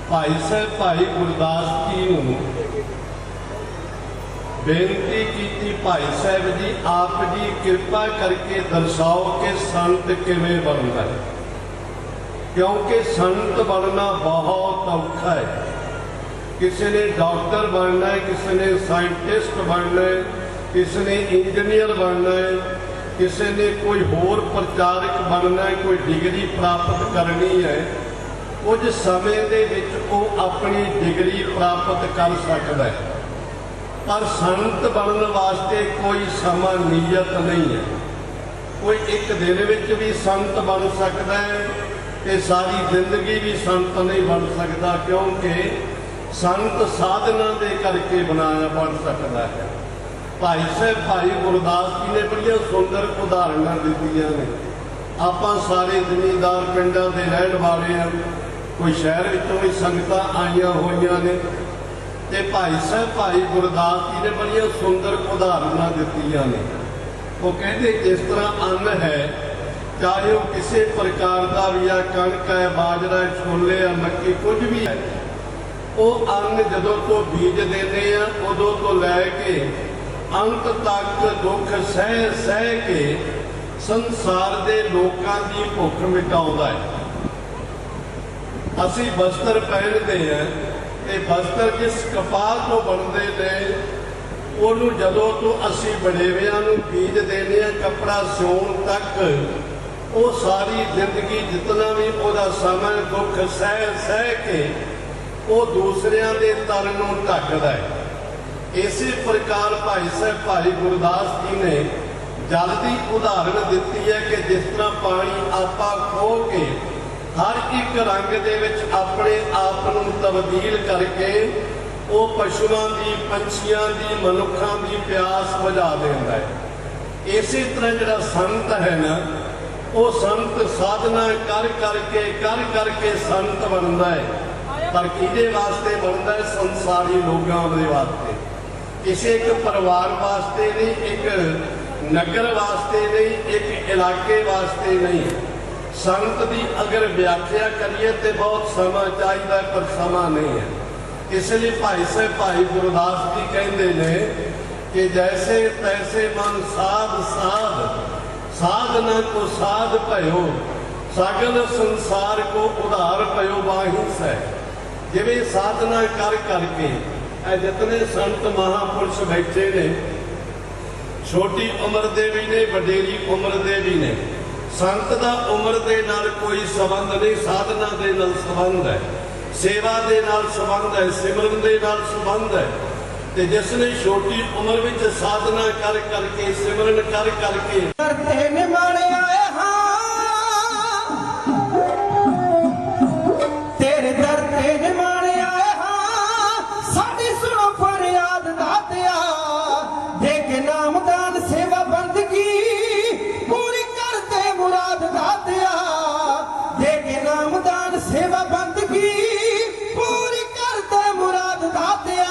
ਭਾਈ ਸਾਹਿਬ ਭਾਈ ਗੁਰਦਾਸ ਜੀ ਨੂੰ ਬੇਨਤੀ ਕੀਤੀ, ਭਾਈ ਸਾਹਿਬ ਜੀ ਆਪ ਜੀ ਕਿਰਪਾ ਕਰਕੇ ਦਰਸਾਓ ਕਿ ਸੰਤ ਕਿਵੇਂ ਬਣਦਾ ਹੈ, ਕਿਉਂਕਿ ਸੰਤ ਬਣਨਾ ਬਹੁਤ ਔਖਾ ਹੈ। ਕਿਸੇ ਨੇ ਡਾਕਟਰ ਬਣਨਾ ਹੈ, ਕਿਸੇ ਨੇ ਸਾਇੰਟਿਸਟ ਬਣਨਾ ਹੈ, ਕਿਸੇ ਨੇ ਇੰਜੀਨੀਅਰ ਬਣਨਾ ਹੈ, ਕਿਸੇ ਨੇ ਕੋਈ ਹੋਰ ਪ੍ਰਚਾਰਕ ਬਣਨਾ ਹੈ, ਕੋਈ ਡਿਗਰੀ ਪ੍ਰਾਪਤ ਕਰਨੀ ਹੈ। ਕੁਝ ਸਮੇਂ ਦੇ ਵਿੱਚ ਉਹ ਆਪਣੀ ਡਿਗਰੀ ਪ੍ਰਾਪਤ ਕਰ ਸਕਦਾ ਹੈ, ਪਰ ਸੰਤ ਬਣਨ ਵਾਸਤੇ ਕੋਈ ਸਮਾਂ ਨਿਯਤ ਨਹੀਂ ਹੈ। ਕੋਈ ਇੱਕ ਦਿਨ ਵਿੱਚ ਵੀ ਸੰਤ ਬਣ ਸਕਦਾ ਹੈ ਤੇ ਸਾਰੀ ਜ਼ਿੰਦਗੀ ਵੀ ਸੰਤ ਨਹੀਂ ਬਣ ਸਕਦਾ, ਕਿਉਂਕਿ ਸੰਤ ਸਾਧਨਾ ਦੇ ਕਰਕੇ ਬਣਾਇਆ ਬਣ ਸਕਦਾ ਹੈ। ਭਾਈ ਸਾਹਿਬ ਭਾਈ ਗੁਰਦਾਸ ਜੀ ਨੇ ਬੜੀਆਂ ਸੁੰਦਰ ਉਦਾਹਰਨਾਂ ਦਿੱਤੀਆਂ ਨੇ। ਆਪਾਂ ਸਾਰੇ ਜ਼ਿਮੀਂਦਾਰ ਪਿੰਡਾਂ ਦੇ ਰਹਿਣ ਵਾਲੇ ਹਾਂ, ਕੋਈ ਸ਼ਹਿਰ ਵਿੱਚੋਂ ਵੀ ਸੰਗਤਾਂ ਆਈਆਂ ਹੋਈਆਂ ਨੇ, ਤੇ ਭਾਈ ਸਾਹਿਬ ਭਾਈ ਗੁਰਦਾਸ ਜੀ ਨੇ ਬੜੀਆਂ ਸੁੰਦਰ ਉਦਾਹਰਨਾਂ ਦਿੱਤੀਆਂ ਨੇ। ਉਹ ਕਹਿੰਦੇ ਜਿਸ ਤਰ੍ਹਾਂ ਅੰਨ ਹੈ, ਚਾਹੇ ਉਹ ਕਿਸੇ ਪ੍ਰਕਾਰ ਦਾ ਵੀ ਆ, ਕਣਕ ਹੈ, ਬਾਜਰਾ ਹੈ, ਛੋਲੇ ਆ, ਮੱਕੀ, ਕੁਝ ਵੀ ਹੈ, ਉਹ ਅੰਨ ਜਦੋਂ ਤੋਂ ਬੀਜ ਦਿੰਦੇ ਆ ਉਦੋਂ ਤੋਂ ਲੈ ਕੇ ਅੰਤ ਤੱਕ ਦੁੱਖ ਸਹਿ ਸਹਿ ਕੇ ਸੰਸਾਰ ਦੇ ਲੋਕਾਂ ਦੀ ਭੁੱਖ ਮਿਟਾਉਂਦਾ ਹੈ। ਅਸੀਂ ਵਸਤਰ ਪਹਿਨਦੇ ਹਾਂ ਤੇ ਵਸਤਰ ਜਿਸ ਕਪਾਹ ਤੋਂ ਬਣਦੇ ਨੇ, ਉਹਨੂੰ ਜਦੋਂ ਤੋਂ ਅਸੀਂ ਵਡੇਵਿਆਂ ਨੂੰ ਬੀਜ ਦਿੰਦੇ ਹਾਂ ਕੱਪੜਾ ਸਿਉਣ ਤੱਕ, ਉਹ ਸਾਰੀ ਜ਼ਿੰਦਗੀ ਜਿਤਨਾ ਵੀ ਉਹਦਾ ਸਮਾਂ ਦੁੱਖ ਸਹਿ ਸਹਿ ਕੇ ਉਹ ਦੂਸਰਿਆਂ ਦੇ ਤਨ ਨੂੰ ਢੱਕਦਾ ਹੈ। ਇਸੇ ਪ੍ਰਕਾਰ ਭਾਈ ਸਾਹਿਬ ਭਾਈ ਗੁਰਦਾਸ ਜੀ ਨੇ ਜਲ ਦੀ ਉਦਾਹਰਣ ਦਿੱਤੀ ਹੈ ਕਿ ਜਿਸ ਤਰ੍ਹਾਂ ਪਾਣੀ ਆਪਾਂ ਖੋਹ ਕੇ ਹਰ ਇੱਕ ਰੰਗ ਦੇ ਵਿੱਚ ਆਪਣੇ ਆਪ ਨੂੰ ਤਬਦੀਲ ਕਰਕੇ ਉਹ ਪਸ਼ੂਆਂ ਦੀ, ਪੰਛੀਆਂ ਦੀ, ਮਨੁੱਖਾਂ ਦੀ ਪਿਆਸ ਬੁਝਾ ਦਿੰਦਾ ਹੈ। ਇਸੇ ਤਰ੍ਹਾਂ ਜਿਹੜਾ ਸੰਤ ਹੈ ਨਾ, ਉਹ ਸੰਤ ਸਾਧਨਾ ਕਰ ਕਰਕੇ ਸੰਤ ਬਣਦਾ ਹੈ। ਪਰ ਕਿਹਦੇ ਵਾਸਤੇ ਬਣਦਾ ਹੈ? ਸੰਸਾਰੀ ਲੋਕਾਂ ਦੇ ਵਾਸਤੇ। ਕਿਸੇ ਇੱਕ ਪਰਿਵਾਰ ਵਾਸਤੇ ਨਹੀਂ, ਇੱਕ ਨਗਰ ਵਾਸਤੇ ਨਹੀਂ, ਇੱਕ ਇਲਾਕੇ ਵਾਸਤੇ ਨਹੀਂ। ਸੰਤ ਦੀ ਅਗਰ ਵਿਆਖਿਆ ਕਰੀਏ ਤੇ ਬਹੁਤ ਸਮਾਂ ਚਾਹੀਦਾ, ਪਰ ਸਮਾਂ ਨਹੀਂ ਹੈ। ਇਸ ਲਈ ਭਾਈ ਸਾਹਿਬ ਭਾਈ ਗੁਰਦਾਸ ਜੀ ਕਹਿੰਦੇ ਨੇ ਕਿ ਜੈਸੇ ਤੈਸੇ ਮਨ ਸਾਧ ਸਾਧ, ਸਾਧਨਾ ਕੋ ਸਾਧ ਭਇਓ, ਸਗਲ ਸੰਸਾਰ ਕੋ ਉਧਾਰ ਭਇਓ ਬਾਹੀ ਸਹਿ। ਜਿਵੇਂ ਸਾਧਨਾ ਕਰ ਕਰਕੇ ਇਹ ਜਿਤਨੇ ਸੰਤ ਮਹਾਂਪੁਰਸ਼ ਬੈਠੇ ਨੇ, ਛੋਟੀ ਉਮਰ ਦੇ ਵੀ ਨੇ, ਵਡੇਰੀ ਉਮਰ ਦੇ ਵੀ ਨੇ। ਸੰਤ ਦਾ ਉਮਰ ਦੇ ਨਾਲ ਕੋਈ ਸੰਬੰਧ ਨਹੀਂ, ਸਾਧਨਾ ਦੇ ਨਾਲ ਸੰਬੰਧ ਹੈ, ਸੇਵਾ ਦੇ ਨਾਲ ਸੰਬੰਧ ਹੈ, ਸਿਮਰਨ ਦੇ ਨਾਲ ਸੰਬੰਧ ਹੈ। ਤੇ ਜਿਸ ਨੇ ਛੋਟੀ ਉਮਰ ਵਿੱਚ ਸਾਧਨਾ ਕਰ ਕਰਕੇ, ਸਿਮਰਨ ਕਰ ਕਰਕੇ ਕਰਤੇ ਨਿਮਾਣੇ ਆਏ ਹਾਂ, ਤੇਰੇ ਦਰ ਤੇ ਨਿਮਾਣੇ ਆਏ ਹਾਂ। ਸਾਡੀ ਸੁਣੋ ਫਰਿਆਦ ਦਾਤਿਆ, ਦੇ ਕੇ ਨਾਮਦਾਨ ਸੇਵਾ ਬੰਦਗੀ ਪੂਰੀ ਕਰਦੇ ਮੁਰਾਦ ਦਾਤਿਆ, ਦੇ ਕੇ ਨਾਮਦਾਨ ਸੇਵਾ ਬੰਦਗੀ ਪੂਰੀ ਕਰਦੇ ਮੁਰਾਦ ਦਾਤਿਆ।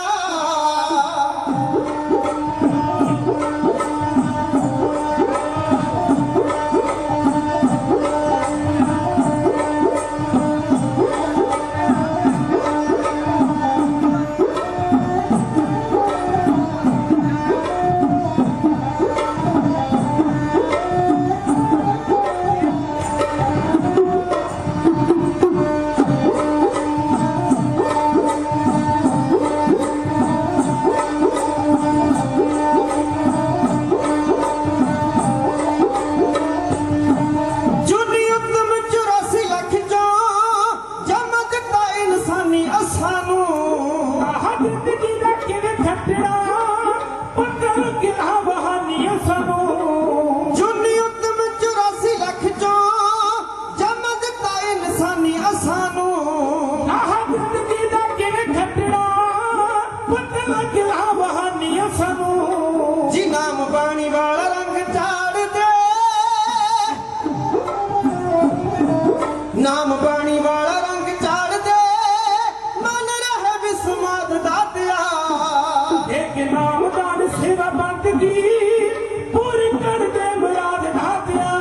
बंदगी पूरी कर दे मुराद दातिया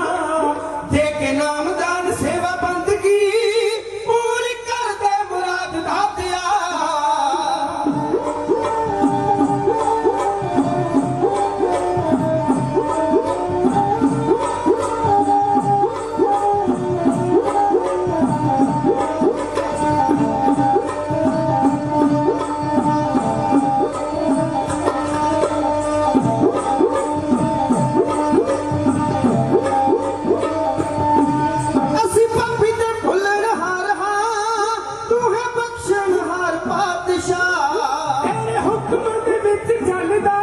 दे के नामदान सेवा बंदगी पूरी कर दे मुराद दातिया ਅਸੀਂ ਪਾਪੀ ਤੇ ਭੁੱਲਣਹਾਰ ਹਾਂ ਤੂੰ ਹੈ ਬਖਸ਼ਣਹਾਰ ਪਾਤਸ਼ਾਹ ਤੇਰੇ ਹੁਕਮ ਦੇ ਵਿੱਚ ਚੱਲਦਾ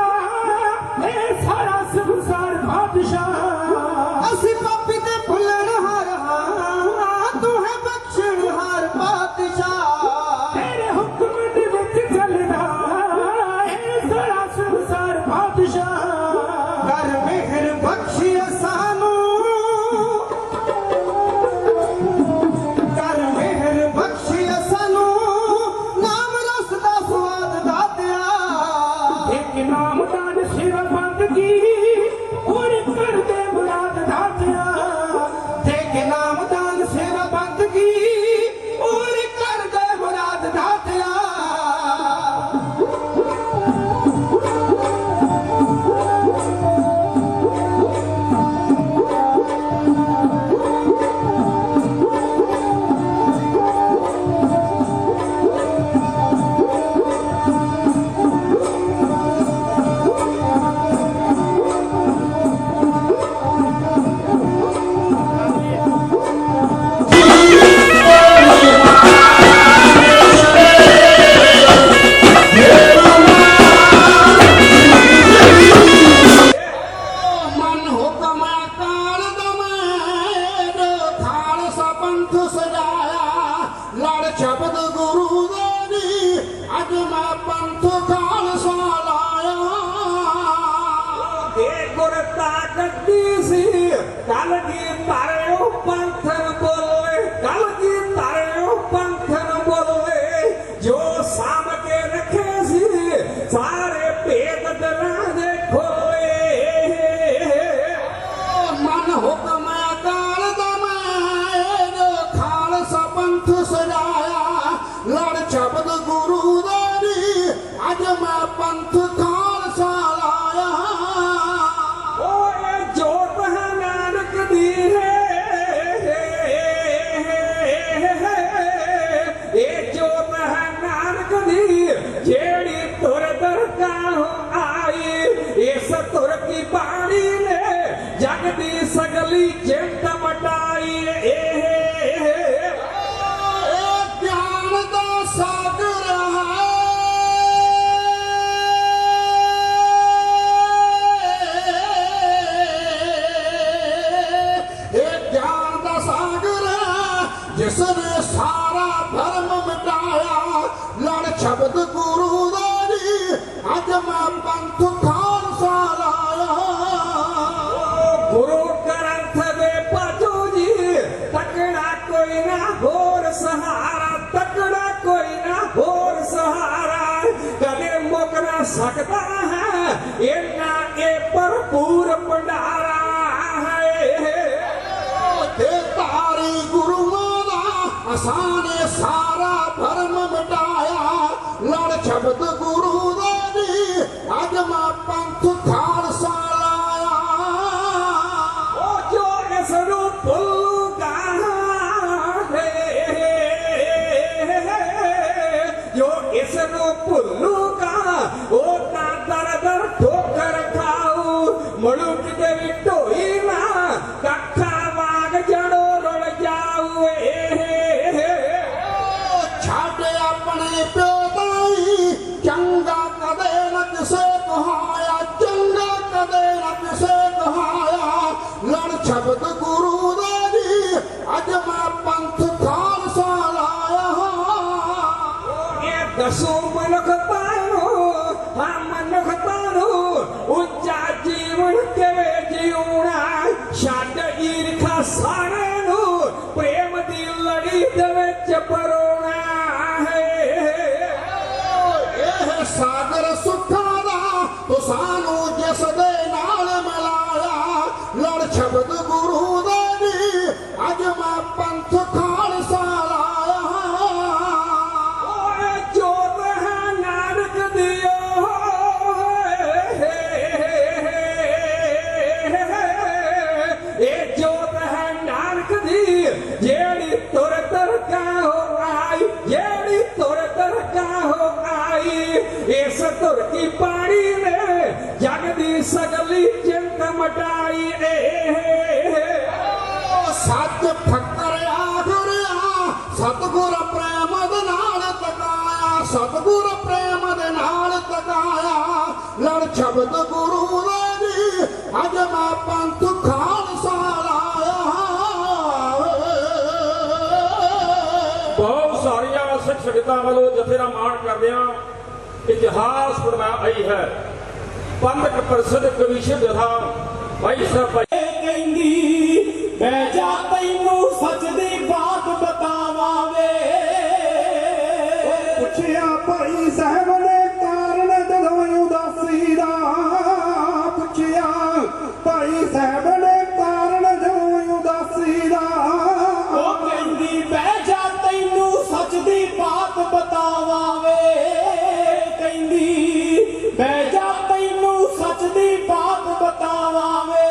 ਇਹ ਸਾਰਾ ਸੰਸਾਰ ਪਾਤਸ਼ਾਹ ਅਸੀਂ ਪਾਪੀ ਤੇ ਭੁੱਲਣਹਾਰ ਹਾਂ ਤੂੰ ਹੈ ਬਖਸ਼ਣਹਾਰ ਪਾਤਸ਼ਾਹ ਤੇਰੇ ਹੁਕਮ ਦੇ ਵਿੱਚ ਚੱਲਦਾ ਇਹ ਸਾਰਾ ਸੰਸਾਰ ਪਾਤਸ਼ਾਹ ਕਰ ਮਿਹਰ ਬਖਸ਼ੀ ਸਾਨੂੰ ਕਰ ਮਿਹਰ ਬਖਸ਼ੀ ਸਾਨੂੰ ਨਾਮ ਰਸ ਦਾ ਸਵਾਦ ਦਾਤਿਆ ਇੱਕ ਨਾਮਦਾਨ ਸਿਰ ਬੰਦਗੀ ਪੂਰੀ ਕਰ ਦੇ ਮੁਰਾਦ ਦਾਤਿਆ ਇੱਕ ਨਾਮਦਾਨ ਸਿਰ ਬੰਦਗੀ ਪੂਰੀ ਕਰ ਦੇ ਮੁਰਾਦ ਦਾਤਿਆ ਮਨ ਹੁਕਮ ਕਾਲ ਦਮੇ ਖਾਲਸਾ ਪੰਥ ਸਜਾਇਆ ਲੜ ਸ਼ਬਦ ਗੁਰੂ ਦੇ ਅੱਜ ਮੈਂ ਪੰਥ ਖਾਲਸਾ ਲਾਇਆ ਇਹ ਗੁਰ ਤਾਕਤੀ ਸੀ ਕਲ ਕੀ ਤਾਰਿਓ ਪੰਥਨ ਬੋਲੇ ਕਲ ਕੀ ਤਾਰਿਓ ਪੰਥਨ ਬੋਲੇ ਜੋ ਸਾਂਭ ਕੇ ਰੱਖੇ ਸੀ ਸਾਰੇ ਭੇਦ ਦਿਲਾਂ ਦੇ ਖੋਲੇ ਮਨ ਹੁਕਮ ਕਾਲ ਦਮੇ ਖਾਲਸਾ ਪੰਥ ਸਜਾਇਆ ਲੜ ਸ਼ਬਦ ਗੁਰੂ ਦੇ ਅੱਜ ਮੈਂ ਪੰਥ ਖਾਲਸਾ ਲਾਇਆ ਓਏ ਜੋਤ ਹੈ ਨਾਨਕ ਦੀ ਇਹ ਜੋਤ ਹੈ ਨਾਨਕ ਦੀ ਜਿਹੜੀ ਤੁਰ ਦਰਗਾਹੋਂ ਆਈ ਇਸ ਤੁਰ ਕੀ ਬਾਣੀ ਨੇ ਜਗ ਦੀ ਸਗਲੀ ਜਿੰਦ ਮਟਾਈ ਇਹ ਗਿਆਨ ਦਾ ਸਾਗਰ ਹੈ ਇਹ ਗਿਆਨ ਦਾ ਸਾਗਰ ਹੈ ਜਿਸ ਨੇ ਸਾਰਾ ਭਰਮ ਮਿਟਾਇਆ ਲੜ ਸ਼ਬਦ ਗੁਰੂ ਦਾ ਜੀ ਅੱਜ ਮੈਂ ਪੰਥ ਖਾਲਸਾ ਲਾਇਆ ਗੁਰੂ ਗ੍ਰੰਥ ਦੇ ਪਾਜੋ ਜੀ ਤਕੜਾ ਕੋਈ ਨਾ ਹੋਰ ਸਹਾਰਾ ਤਕੜਾ ਕੋਈ ਨਾ ਹੋਰ ਸਹਾਰਾ ਕਦੇ ਮੁੱਕ ਨਾ ਸਕਦਾ ਹੈ ਇਹਨਾਂ ਇਹ ਭਰਪੂਰ ਭੰਡਾਰਾ ਹੈ ਤੇ ਤਾਰੀ ਗੁਰੂਆਂ ਦਾ ਅਸਾਨੇ ਸਾਰਾ ਭਰਮ ਮਿਟਾਇਆ ਲੜ ਸ਼ਬਦ ਗੁਰੂ ਦਾ ਜੀ ਅੱਜ ਮੈਂ ਪੰਥ ਖਾਲਸਾ ਲਾਇਆ ਉਹ ਜੋ ਇਸ ਨੂੰ ਭੁੱਲੂਗਾ ਜੋ ਇਸ ਨੂੰ ਭੁੱਲੂਗਾ ਉਹ ਤਾਂ ਦਰ ਦਰ ਠੋਕਰ ਖਾਊ ਮੜੂ ਕਿਤੇ ਵੀ ਢੋਈ ਨਾ ਕੱਖਾ ਵਾਂਗ ਜੜੋ ਰੁਲ ਜਾਊ ਛੱਡ ਆਪਣੇ ਪਿਓ ਦਾਈ ਚੰਗਾ ਕਦੇ ਨਾ ਕਿਸੇ ਕਹਾਇਆ ਚੰਗਾ ਕਦੇ ਨਾ ਕਿਸੇ ਕਹਾਇਆ ਲੜ ਸ਼ਬਦ ਗੁਰੂ ਦਾ ਜੀ ਅੱਜ ਮੈਂ ਪੰਥ ਖਾਲਸਾ ਲਾਇਆ ਇਹ ਦਸੋ ਮਨੁੱਖਤਾ ਨੂੰ ਹਾਂ ਮਨੁੱਖਤਾ ਨੂੰ ਉੱਚਾ ਜੀਵਨ ਕਿਵੇਂ ਜਿਉਣਾ ਛੱਡ ਈਰਖਾ ਸਾਰਿਆਂ ਨੂੰ ਪ੍ਰੇਮ ਦੀ ਲੜੀ ਦੇ ਵਿੱਚ ਪਰੋਣਾ ਹੈ ਇਹ ਸਾਗਰ ਸੁੱਖਾਂ ਦਾ ਤੂੰ ਸਾਨੂੰ ਜਿਸ ਦੇ ਨਾਲ ਮਿਲਾਇਆ ਲੜ ਸ਼ਬਦ ਗੁਰੂ ਦੇ ਨੀ ਅੱਜ ਮੈਂ ਪੰਥ ਖਾਲਸਾ ਲਾਇਆ ਓਏ ਜੋਤ ਹੈ ਨਾਨਕ ਦਿਓ ਇਹ ਜੋਤ ਹੈ ਨਾਨਕ ਦੀ ਜਿਹੜੀ ਤੁਰ ਤੁਰ ਹੋ ਆਈ ਜਿਹੜੀ ਤੁਰ ਤੁਰ ਹੋ ਆਈ ਇਸ ਤੁਰ ਕੀ ਪਾਣੀ ਨੇ ਜਗ ਦੀ ਸਗਲੀ ਚਿੰਤ ਮਟਾਈ ਸੱਚ ਫਕਰ ਆਖਰਿਆ ਸਤਿਗੁਰ ਪ੍ਰੇਮ ਦੇ ਨਾਲ ਤਕਾਇਆ ਸਤਿਗੁਰ ਪ੍ਰੇਮ ਦੇ ਨਾਲ ਤਕਾਇਆ ਲੜ ਸ਼ਬਦ ਗੁਰੂ ਦੇ ਜੀ ਅੱਜ ਮੈਂ ਪੰਥ ਖਾਲਸਾ ਲਾਇਆ ਬਹੁਤ ਸਾਰੀਆਂ ਸਿੱਖ ਸੰਗਤਾਂ ਵੱਲੋਂ ਜਥੇ ਦਾ ਮਾਣ ਕਰਦਿਆਂ ਇਤਿਹਾਸ ਬਣਾਇਆ ਆਈ ਹੈ ਪੰਥਕ ਪ੍ਰਸਿੱਧ ਕਵੀਸ਼ਰ ਜਥਾ ਭਾਈ ਸਾਹਿਬ ਕਹਿੰਦੀ ਬਹਿ ਜਾ ਤੈਨੂੰ ਸੱਚ ਦੀ ਬਾਤ ਬਤਾਵਾਂ ਵੇ ਪੁੱਛਿਆ ਭਾਈ ਸਾਹਿਬ ਨੇ ਕਾਰਨ ਜਦੋਂ ਉਦਾਸੀ ਦਾ ਪੁੱਛਿਆ ਭਾਈ ਸਾਹਿਬ ਨੇ ਕਾਰਨ ਜਦੋਂ ਉਦਾਸੀ ਦਾ ਉਹ ਕਹਿੰਦੀ ਬਹਿ ਜਾ ਤੈਨੂੰ ਸੱਚ ਦੀ ਬਾਤ ਬਤਾਵਾਂ ਵੇ ਕਹਿੰਦੀ ਬਹਿ ਜਾ ਤੈਨੂੰ ਸੱਚ ਦੀ ਬਾਤ ਬਤਾਵਾਂ ਵੇ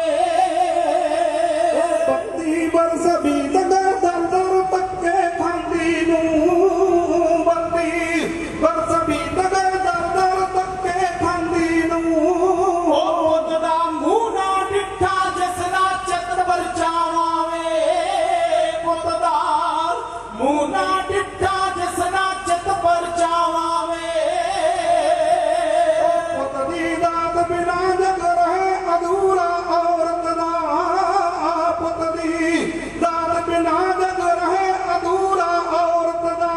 ਬੱਤੀ ਬਰਸ ਬੀਤ ਗਏ ਦਰ ਦਰ ਪੱਕੇ ਖਾਂਦੀ ਨੂੰ ਬੱਤੀ ਬਰਸ ਬੀਤ ਗਏ ਦਰ ਦਰ ਪੱਕੇ ਖਾਂਦੀ ਨੂੰ ਉਹ ਬੁੱਧ ਦਾ ਮੂੰਹ ਨਾ ਡਿੱਠਾ ਜਿਸ ਦਾ ਚਿੱਤ ਵਰਚਾਵਾਂ ਵੇ ਬੁੱਧ ਦਾ ਮੂੰਹ ਨਾ ਡਿੱਠਾ ਜਿਸ ਦਾ ਚਿੱਤ ਵਰਚਾਵਾਂ ਵੇ ਪੁੱਤ ਦੀ ਦਾਤ ਬਿਨਾ ਜਗ ਰਹੇ ਅਧੂਰਾ ਔਰਤ ਦਾ ਪੁੱਤ ਦੀ ਦਾਤ ਬਿਨਾ ਜਗ ਰਹੇ ਅਧੂਰਾ ਔਰਤ ਦਾ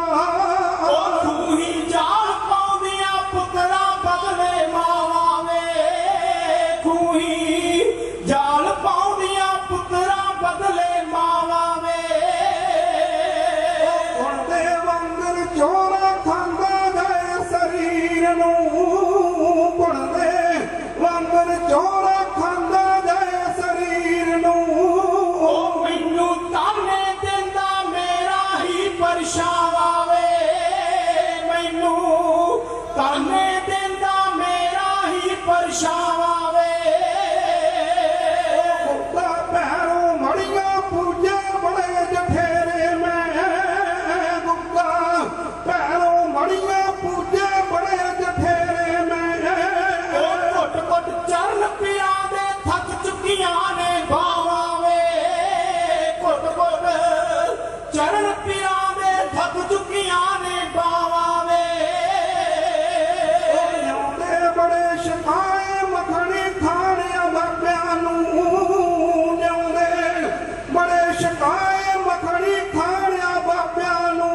ਉਹ ਤੂੰ ਹੀ ਜਾਲ ਪਾਉਂਦੀਆਂ ਪੁੱਤਰਾ ਬਦਲੇ ਮਾਵਾਂ ਵੇ ਤੂੰ ਹੀ ਜਾਲ ਪਾਉਂਦੀਆਂ ਪੁੱਤਰਾ ਬਦਲੇ ਮਾਵਾਂ ਵੇ ਹੁਣ ਦੇ ਵਾਂਗਰ ਚੋਰਾ ਖਾਂਦਾ ਗਏ ਸਰੀਰ ਨੂੰ ਹੁਣ ਦੇ ਵਾਂਗਰ ਚੋਰਾ ਖਾਂਦਾ ਗਏ ਸਰੀਰ ਨੂੰ ਉਹ ਮੈਨੂੰ ਤਾਨੇ ਦਿੰਦਾ ਮੇਰਾ ਹੀ ਪਰਛਾਵਾਂ ਵੇ ਮੈਨੂੰ ਤਾਨੇ ਦਿੰਦਾ ਮੇਰਾ ਹੀ ਪਰਛਾਵਾਂ ਵੇ ਗੁੱਤਾ ਪੈਰੋਂ ਮੜੀਆਂ ਪੂਜੇ ਬੜੇ ਜਠੇਰੇ ਮੈਂ ਗੁੱਤਾ ਪੈਰੋਂ ਮੜੀਆਂ ਪੂਜੇ ਬੜੇ ਜਠੇਰੇ ਮੈਂ ਉਹ ਘੁੱਟ ਘੁੱਟ ਚਰਨ ਪਿਆ ਦੇ ਥੱਕ ਚੁੱਕੀਆਂ ਨੇ ਬਾਵਾਂ ਵੇ ਘੁੱਟ ਘੁੱਟ ਚਰਨ ਪਿਆ ਦੇ ਥੱਕ ਚੁੱਕੀਆਂ ਨੇ ਬਾਵਾਂ ਵੇ ਉਹ ਲਿਆਉਂਦੇ ਬੜੇ ਸ਼ਿਕਾਏ ਮੱਖਣੀ ਖਾਣਿਆ ਬਾਬਿਆਂ ਨੂੰ ਲਿਆਉਂਦੇ ਬੜੇ ਸ਼ਿਕਾਏ ਮੱਖਣੀ ਖਾਣਿਆ ਬਾਬਿਆਂ ਨੂੰ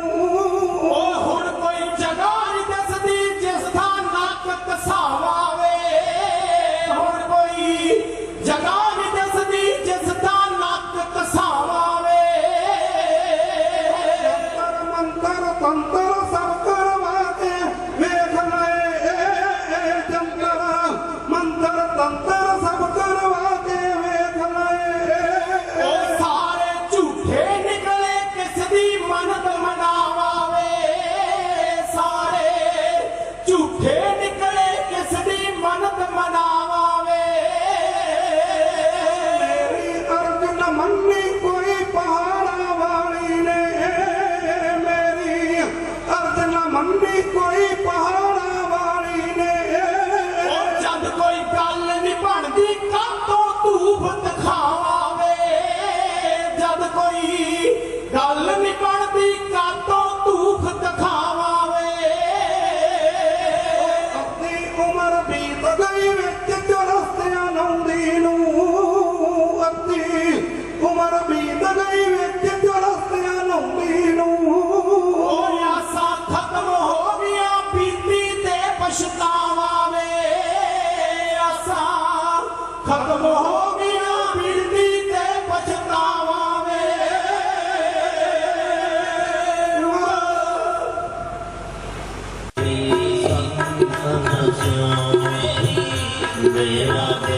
ਉਹ ਹੁਣ ਕੋਈ ਜਗ੍ਹਾ ਨਹੀਂ ਦੱਸਦੀ ਜਿਸ ਦਾ ਨੱਕ ਕਸਾਵਾ ਵੇ ਹੁਣ ਕੋਈ ਜਗ੍ਹਾ ਨਹੀਂ ਦੱਸਦੀ ਜਿਸ ਦਾ ਨੱਕ ਕਸਾਵਾ ਵੇ ਜੰਤਰ ਮੰਤਰ ਤੰਤਰ ਸਭ ਕਰਵਾ ਕੇ ਵੇਖ ਲਏ ਜੰਤਰ ਮੰਤਰ ਤੰਤਰ ਸਭ ਕਰਵਾ ਕੇ ਵੇਖ ਲਏ ਉਹ ਸਾਰੇ ਝੂਠੇ ਨਿਕਲੇ ਕਿਸ ਦੀ ਮੰਨਤ ਮਨਾਵਾ ਵੇ ਸਾਰੇ ਝੂਠੇ ਨਿਕਲੇ ਕਿਸ ਦੀ ਮੰਨਤ ਮਨਾਵਾ ਵੇ ਮੇਰੀ ਅਰਜ਼ ਨਾ ਮੰਨੀ ਕੋਈ ਪਹਾੜਾਂ ਵਾਲੀ ਨੇ ਮੇਰੀ ਅਰਜ਼ ਨਾ ਮੰਨੀ ਕੋਈ ਪਹਾੜਾਂ ਵਾਲੀ ਨੇ ਉਹ ਜਦ ਕੋਈ ਗੱਲ ਨਹੀਂ ਬਣਦੀ ਕਾਤੋਂ ਧੂਫ ਦਿਖਾਵਾ ਵੇ ਜਦ ਕੋਈ ਗੱਲ ਨਹੀਂ ਬਣਦੀ ਕਾਤੋਂ ਧੂਫ ਦਿਖਾਵਾ ਵੇ ਅੱਧੀ ਉਮਰ ਬੀਤ ਗਈ ਵਿੱਚ ਚਰਸਤਿਆਂ ਲਾਉਂਦੀ ਨੂੰ ਅੱਧੀ ਉਮਰ ਬੀਤ ਗਈ ਵਿੱਚ ਚਰਸਤਿਆਂ ਲਾਉਂਦੀ ਨੂੰ ਉਹ ਆਸਾਂ ਖਤਮ ਹੋ ਗਈਆਂ ਬੀਤੀ ਤੇ ਪਛਤਾਵਾ ਵੇ ਆਸਾਂ ਖਤਮ ਹੋ ਗਈਆਂ ਬੀਤੀ ਤੇ ਪਛਤਾਵਾ ਵੇ मेरा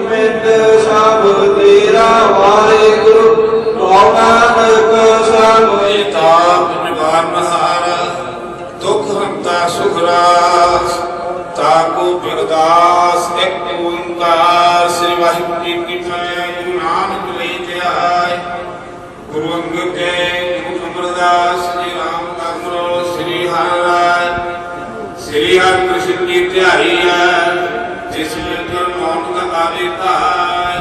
ਮਿੰਦ ਸਭ ਤੇਰਾ ਵਾਹਿਗੁਰੂ ਕਉ ਨਾਨਕ ਸਭ ਤਾਪ ਨਿਵਾਰਨ ਹਾਰ ਦੁਖ ਹੰਤਾ ਸੁਖ ਰਾਸ ਤਾਕੋ ਬਿਰਦਾਸ ਇੱਕ ਓੰਕਾਰ ਸ੍ਰੀ ਵਾਹਿਗੁਰੂ ਜੀ ਕੀ ਫਤਿਹ। ਗੁਰੂ ਨਾਨਕ ਲਈ ਧਿਆਇ ਗੁਰੂ ਅੰਗਦ ਦੇਵ ਗੁਰੂ ਅਮਰਦਾਸ ਸ੍ਰੀ ਰਾਮ ਕਰਮਰੋ ਸ੍ਰੀ ਹਰਿ ਰਾਇ ਸ੍ਰੀ ਹਰਿ ਕ੍ਰਿਸ਼ਨ ਕੀ ਧਿਆਈ ਹੈ ਜਿਸ ਵਿਚ ਮੌਨ ਆਵੇ ਧਾਇ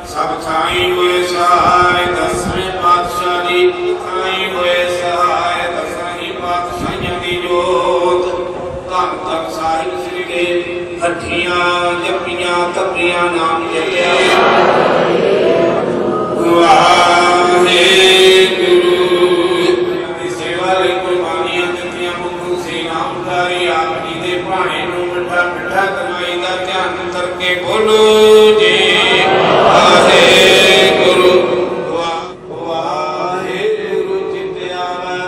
ਸਭ ਥਾਈ ਹੋਏ ਸਹਾਇ ਦਸਵੇਂ ਪਾਤਸ਼ਾਹ ਦੀ ਥਾਈ ਹੋਏ ਸਹਾਇ ਦਸਾਂ ਪਾਤਸ਼ਾਹਾਂ ਦੀ ਜੋਤ ਧੰਨ ਧੰਨ ਸਾਹਿਬ ਸ੍ਰੀ ਦੇ ਹੱਠੀਆਂ ਜੱਪੀਆਂ ਤੱਪੀਆਂ ਨਾਮ ਜਪਿਆ ਵਾਹਿਗੁਰੂ ਦੀ ਸੇਵਾ ਲਈ ਕੁਰਬਾਨੀਆਂ ਦਿੱਤੀਆਂ ਮੁਖ ਸੇ ਨਾਮਧਾਰੀ ਆਪ ਜੀ ਦੇ ਭਾਣੇ ਨੂੰ ਮਿੱਠਾ ਮਿੱਠਾ ਕਮਾਈ ਦਾ ਧਿਆਨ ਕਰਕੇ ਬੋਲੋ ਜੀ ਵਾਹਿਗੁਰੂ ਵਾਹਿਗੁਰੂ ਚਿਤ ਆਵੈ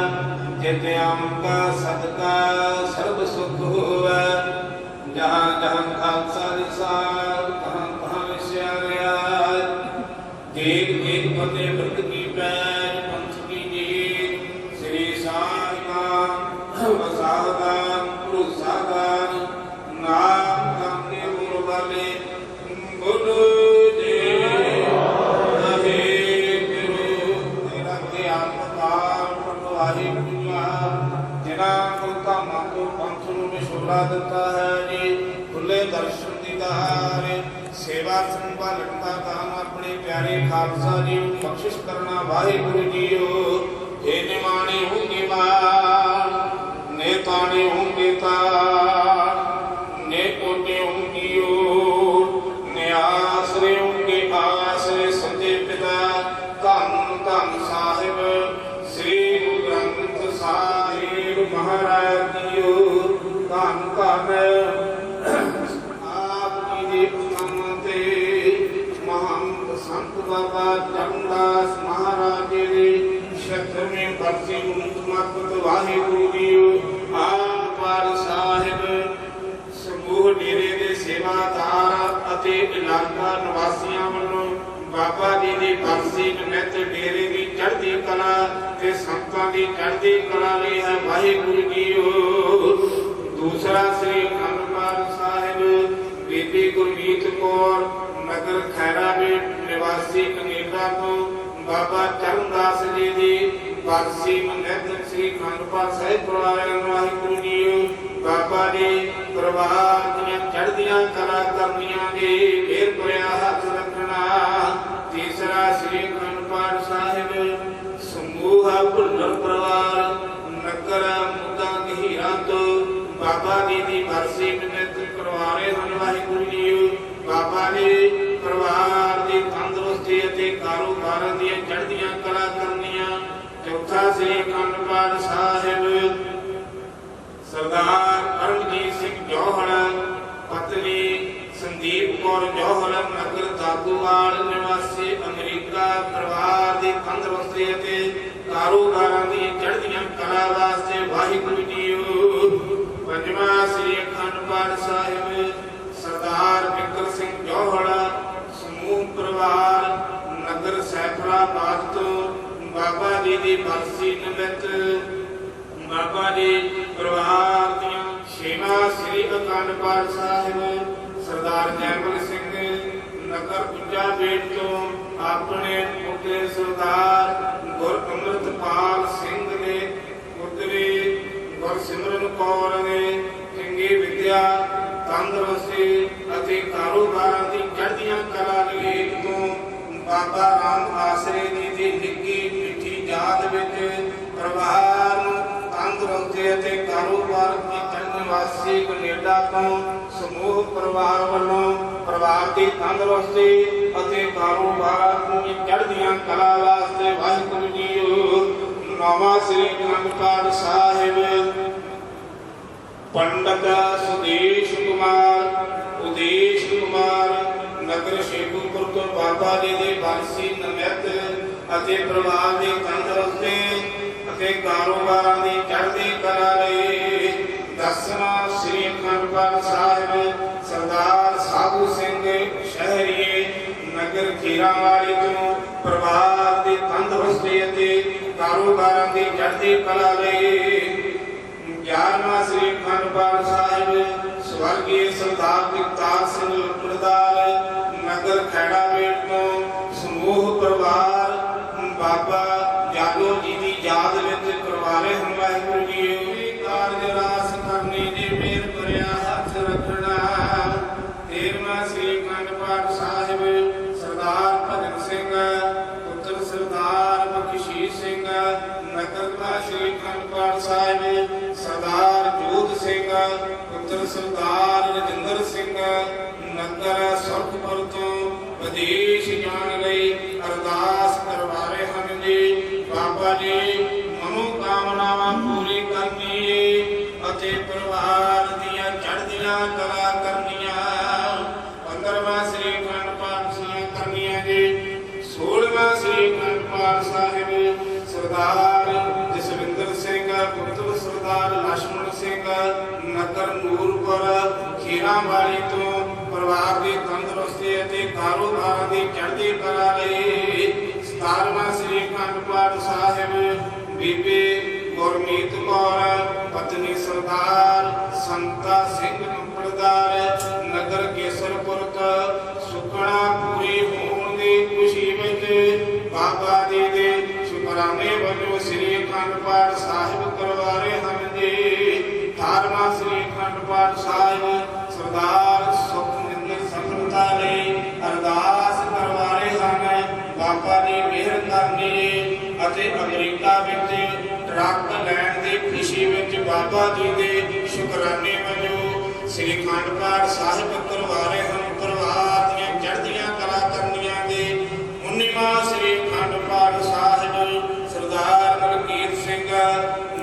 ਚਿਤ ਆਮਕਾ ਸਦਕਾ ਸਰਬ ਸੁਖ ਹੋਵੈ ਜਹਾਂ ਜਹਾਂ ਖਾਲਸਾ ਨਿਸਾਰ ਤਹਾਂ ਤਹਾਂ ਵਿਸਿਆਰਿਆ ਦੇਖ ਦੇਖ ਫਤਿਹ ਬਰਤ ਕੀ ਪੈਜ ਪੰਥ ਕੀ ਜੀਤ ਸ੍ਰੀ ਸਾਹਿਬਾਨ ਵਸਾਹਦਾਨ ਭਰੋਸਾਦਾਨ ਨਾਮ ਕਾਮੇ ਗੁਰ ਵਾਲੇ ਬੋਲੋ ਜੀ ਵਾਹਿਗੁਰੂ ਤੇਰਾ ਗਿਆਨ ਪ੍ਰਕਾਸ਼ ਪਟਵਾਹੀ ਪੁਜਾ ਜਿਨ੍ਹਾਂ ਕੋ ਧਾਮਾਂ ਕੋ ਪੰਥ ਨੂੰ ਵਿਛੋੜਾ ਦਿੱਤਾ ਹੈ ਜੀ ਖੁੱਲੇ ਦਰਸ਼ਨ ਦੀਦਾਰ ਸੇਵਾ ਸੰਭਾਲਣ ਦਾ ਕੰਮ ਆਪਣੇ ਪਿਆਰੇ ਖਾਲਸਾ ਜੀ ਨੂੰ ਬਖਸ਼ਿਸ਼ ਕਰਨਾ ਵਾਹਿਗੁਰੂ ਜੀਓ ਇਹ ਨਿਮਾਣੇ ਹੋਗੇ ਮਾਨ ਨੇ ਤਾਣੇ ਹੋਗੇ ਤਾਣ ਨੇ ਕੋਟੇ ਹੋਗੀਓ ਨੇ ਆਸਰੇ ਹੋਗੇ ਆਸਰੇ ਸੰਜੇ ਪਿਤਾ ਧੰਨ ਧੰਨ ਸਾਹਿਬ ਸ੍ਰੀ ਗੁਰੂ ਗ੍ਰੰਥ ਸਾਹਿਬ ਮਹਾਰਾਜ ਜੀਓ ਧੰਨ ਧੰਨ ਸੰਤ ਬਾਬਾ ਚੰਦਾਸ ਮਹਾਰਾਜ ਜੀ ਸ਼ਤਰਮੇ ਬਰਸੀ ਨੂੰ ਸਮਰਪਿਤ ਵਾਹਿਗੁਰੂ ਜੀਓ ਆਪ ਪਰ ਸਾਹਿਬ ਸਮੂਹ ਡੇਰੇ ਦੇ ਸੇਵਾਦਾਰ ਅਤੇ ਇਲਾਕਾ ਨਿਵਾਸੀਆਂ ਵੱਲੋਂ ਬਾਬਾ ਜੀ ਦੀ ਬਰਸੀ ਨਿਮਿਤ ਡੇਰੇ ਦੀ ਚੜ੍ਹਦੀ ਕਲਾ ਤੇ ਸੰਤਾਂ ਦੀ ਚੜ੍ਹਦੀ ਕਲਾ ਲਈ ਹੈ ਵਾਹਿਗੁਰੂ ਜੀਓ। ਦੂਸਰਾ ਸ੍ਰੀ ਅਖੰਡ ਪਾਠ ਸਾਹਿਬ ਬੀਬੀ ਗੁਰਮੀਤ ਕੌਰ ਨਗਰ ਖੈਰਾ ਨਿਵਾਸੀ ਕੈਨੇਡਾ ਤੋਂ ਬਾਬਾ ਚਰਨਦਾਸ ਜੀ ਦੀ ਬਰਸੀ ਨਿਮਿਤ ਸ੍ਰੀ ਅਖੰਡ ਪਾਠ ਸਾਹਿਬ ਪੜ੍ਹਾਇਆ ਵਾਹਿਗੁਰੂ ਜੀਓ। ਬਾਬਾ ਜੀ ਪਰਿਵਾਰ ਦੀਆਂ ਚੜ੍ਹਦੀਆਂ ਕਲਾ ਕਰਨੀਆਂ ਦੀ ਮਿਹਰ ਭਰਿਆ ਹੱਥ ਰੱਖਣਾ। ਤੀਸਰਾ ਸ੍ਰੀ ਅਖੰਡ ਪਾਠ ਸਾਹਿਬ ਸਮੂਹ ਭੁੱਲਰ ਪਰਿਵਾਰ ਨਗਰ ਮੁੱਦਾ ਗਹੀਰਾਂ ਤੋਂ ਬਾਬਾ ਜੀ ਦੀ ਬਰਸੀ ਨਿਮਿਤ ਕਰਵਾ ਰਹੇ ਹਨ ਵਾਹਿਗੁਰੂ ਜੀਓ। ਬਾਬਾ ਜੀ ਪਰਿਵਾਰ ਦੀ ਤੰਦਰੁਸਤੀ ਅਤੇ ਕਾਰੋਬਾਰਾਂ ਦੀਆਂ ਚੜ੍ਹਦੀਆਂ ਕਲਾ ਕਰਨੀਆਂ। ਚੌਥਾ ਸ੍ਰੀ ਅਖੰਡ ਪਾਠ ਸਾਹਿਬ ਸਰਦਾਰ ਕਰਮਜੀਤ ਸਿੰਘ ਜੌਹਰ ਪਤਨੀ ਸੰਦੀਪ ਕੌਰ ਜੌਹਰ ਨਗਰ ਦਾਦੂਵਾਲ ਨਿਵਾਸੀ ਅਮਰੀਕਾ ਪਰਿਵਾਰ ਦੀ ਤੰਦਰੁਸਤੀ ਅਤੇ ਕਾਰੋਬਾਰਾਂ ਦੀ ਚੜ੍ਹਦੀਆਂ ਕਲਾ ਵਾਸਤੇ ਵਾਹਿਗੁਰੂ ਜੀਓ। ਪੰਜਵਾਂ ਸ੍ਰੀ ਅਖੰਡ ਪਾਠ ਸਾਹਿਬ ਸਰਦਾਰ ਬਿਕਰ ਸਿੰਘ ਜੌਹਰ ਸਮੂਹ ਪਰਿਵਾਰ ਨਗਰ ਸੈਫਰਾਬਾਦ ਤੋਂ ਬਾਬਾ ਜੀ ਦੀ ਬਰਸੀ ਨਿਮਿਤ ਬਾਬਾ ਜੀ ਪਰਿਵਾਰ ਦੀਆਂ ਛੇਵਾਂ ਸ੍ਰੀ ਅਖੰਡ ਪਾਠ ਸਾਹਿਬ ਸਰਦਾਰ ਜੈਮਲ ਸਿੰਘ ਨਗਰ ਪੁੱਜਾ ਬੇਟ ਤੋਂ ਆਪਣੇ ਪੁੱਤਰ ਸਰਦਾਰ ਗੁਰ ਅੰਮ੍ਰਿਤਪਾਲ ਸਿੰਘ ਦੇ ਪੁੱਤਰੀ ਗੁਰਸਿਮਰਨ ਕੌਰ ਨੇ ਚੰਗੀ ਵਿੱਦਿਆ ਤੰਦਰੁਸਤੀ ਅਤੇ ਕਾਰੋਬਾਰਾਂ ਦੀ ਚੜ੍ਹਦੀਆਂ ਕਲਾ ਲਈ ਤੋਂ ਬਾਬਾ ਰਾਮ ਆਸਰੇ ਜੀ ਦੀ ਨਿੱਕੀ ਮਿੱਠੀ ਯਾਦ ਵਿੱਚ ਅਤੇ ਕਾਰੋਬਾਰ ਕੀਤਨ ਨਿਵਾਸੀ ਕੈਨੇਡਾ ਤੋਂ ਸਮੂਹ ਪਰਿਵਾਰ ਵੱਲੋਂ ਪਰਿਵਾਰ ਦੀ ਤੰਦਰੁਸਤੀ ਅਤੇ ਕਾਰੋਬਾਰ ਨੂੰ ਚੜ੍ਹਦੀਆਂ ਕਲਾ ਵਾਸਤੇ ਵਾਹਿਗੁਰੂ ਜੀ ਨਵਾਂ ਸ੍ਰੀ ਅਖੰਡ ਪਾਠ ਸਾਹਿਬ ਪੰਡਤ ਸੁਦੇਸ਼ ਕੁਮਾਰ ਉਦੇਸ਼ ਕੁਮਾਰ ਨਗਰ ਸ਼ੇਖੂਪੁਰ ਤੋਂ ਬਾਬਾ ਜੀ ਦੇ ਵਾਰਸੀ ਨਮਿਤ ਅਤੇ ਪਰਿਵਾਰ ਦੀ ਤੰਦਰੁਸਤੀ ਅਤੇ ਕਾਰੋਬਾਰਾਂ ਦੀ ਚੜ੍ਹਦੀ ਕਲਾ ਲਈ ਦਸਵਾਂ ਸ੍ਰੀ ਅਖੰਡ ਪਾਠ ਸਾਹਿਬ ਸਰਦਾਰ ਸਾਧੂ ਸਿੰਘ ਸ਼ਹਿਰੀਏ ਨਗਰ ਖੀਰਾਵਾਲੀ ਤੋਂ ਪਰਿਵਾਰ ਦੀ ਤੰਦਰੁਸਤੀ ਅਤੇ ਕਾਰੋਬਾਰਾਂ ਦੀ ਚੜ੍ਹਦੀ ਕਲਾ ਲਈ 11ਵਾਂ ਸ੍ਰੀ ਅਖੰਡ ਪਾਠ ਸਾਹਿਬ ਸਵਰਗੀ ਸਰਦਾਰ ਜਗਤਾਰ ਸਿੰਘ ਲੁੱਟੜਦਾਰ ਨਗਰ ਖੈੜਾਵੇਟ ਤੋਂ ਸਮੂਹ ਪਰਿਵਾਰ ਬਾਬਾ ਜਾਲੋ ਜੀ ਦੀ ਯਾਦ ਵਿੱਚ ਕਰਵਾਰੇ ਹਨ। ਵਾਹਿਗੁਰੂ ਜੀ ਕਾਰਜ ਰਾਸ ਕਰਨੀ ਦੀ ਮੇਰ ਭਰਿਆ ਹੱਥ ਰੱਖਣਾ। 13ਵਾਂ ਸ੍ਰੀ ਅਖੰਡ ਪਾਠ ਸਾਹਿਬ ਸਰਦਾਰ ਭਗਤ ਸਿੰਘ ਪੁੱਤਰ ਸਰਦਾਰ ਬਖਸ਼ੀਸ਼ ਸਿੰਘ ਨਗਰ ਸ੍ਰੀ ਅਖੰਡ ਪਾਠ ਸਾਹਿਬ ਸਰਦਾਰ ਜੋਧ ਸਿੰਘ ਪੁੱਤਰ ਸਰਦਾਰ ਰਜਿੰਦਰ ਸਿੰਘ ਨਗਰ ਸੁਰਖਪੁਰ ਤੋਂ ਵਿਦੇਸ਼ ਜਾਣ ਲਈ ਅਰਦਾਸ ਕਰਵਾਰੇ ਹਨ ਜੀ। ਬਾਬਾ ਜੀ ਮਨੋਕਾਮਨਾਵਾਂ ਪੂਰੀ ਕਰਨੀ ਅਤੇ ਪਰਿਵਾਰ ਦੀਆਂ ਚੜ੍ਹਦੀਆਂ ਕਲਾ ਕਰਨੀਆਂ। 15ਵਾਂ ਸ੍ਰੀ ਅਖੰਡ ਪਾਠ ਸਾਹਿਬ ਕਰਨੀਆਂ ਜੀ। 16ਵਾਂ ਸ੍ਰੀ ਅਖੰਡ ਪਾਠ ਸਾਹਿਬ ਸਰਦਾਰ ਜਸਵਿੰਦਰ ਸਿੰਘ ਪੁੱਤਰ ਸਰਦਾਰ ਲਛਮਣ ਸਿੰਘ ਨਗਰ ਨੂਰਪੁਰ ਖੀਰਾਵਾਲੀ ਤੋਂ ਪਰਿਵਾਰ ਦੀ ਤੰਦਰੁਸਤੀ ਅਤੇ ਕਾਰੋਬਾਰਾਂ ਦੀ ਚੜ੍ਹਦੀ ਕਲਾ ਲਈ 17ਵਾਂ ਸ੍ਰੀ ਅਖੰਡ ਪਾਠ ਸਾਹਿਬ ਬੀਬੀ ਗੁਰਮੀਤ ਕੌਰ ਪਤਨੀ ਸਰਦਾਰ ਸੰਤਾ ਸਿੰਘ ਨੰਬਰਦਾਰ ਨਗਰ ਕੇਸਰਪੁਰ ਤੋਂ ਸੁਖਣਾ ਪੂਰੀ ਹੋਣ ਦੀ ਖੁਸ਼ੀ ਵਿੱਚ ਬਾਬਾ ਜੀ ਦੇ ਸ਼ੁਕਰਾਨੇ ਵਜੋਂ ਸ੍ਰੀ ਅਖੰਡ ਪਾਠ ਸਾਹਿਬ ਕਰਵਾਰੇ ਹਨ ਜੀ। 18ਵਾਂ ਸ੍ਰੀ ਅਖੰਡ ਪਾਠ ਸਾਹਿਬ ਸਰਦਾਰ ਸੁਖਮਿੰਦਰ ਸਫਲਤਾ ਲਈ ਅਰਦਾਸ ਕਰਵਾਰੇ ਹਨ। ਬਾਬਾ ਜੀ ਮਿਹਰ ਕਰਨੀ ਅਤੇ ਅਮਰੀਕਾ ਵਿੱਚ ਟਰੱਕ ਲੈਣ ਦੀ ਖੁਸ਼ੀ ਵਿੱਚ ਬਾਬਾ ਜੀ ਦੇ ਸ਼ੁਕਰਾਨੇ ਵਜੋਂ ਸ੍ਰੀ ਅਖੰਡ ਪਾਠ ਸਾਹਿਬ ਕਰਵਾਰੇ ਹਨ। ਪਰਿਵਾਰ ਦੀਆਂ ਚੜ੍ਹਦੀਆਂ ਕਲਾ ਕਰਨੀਆਂ ਦੇ 19ਵਾਂ ਸ੍ਰੀ ਅਖੰਡ ਪਾਠ ਸਾਹਿਬ ਸਰਦਾਰ ਮਲਕੀਤ ਸਿੰਘ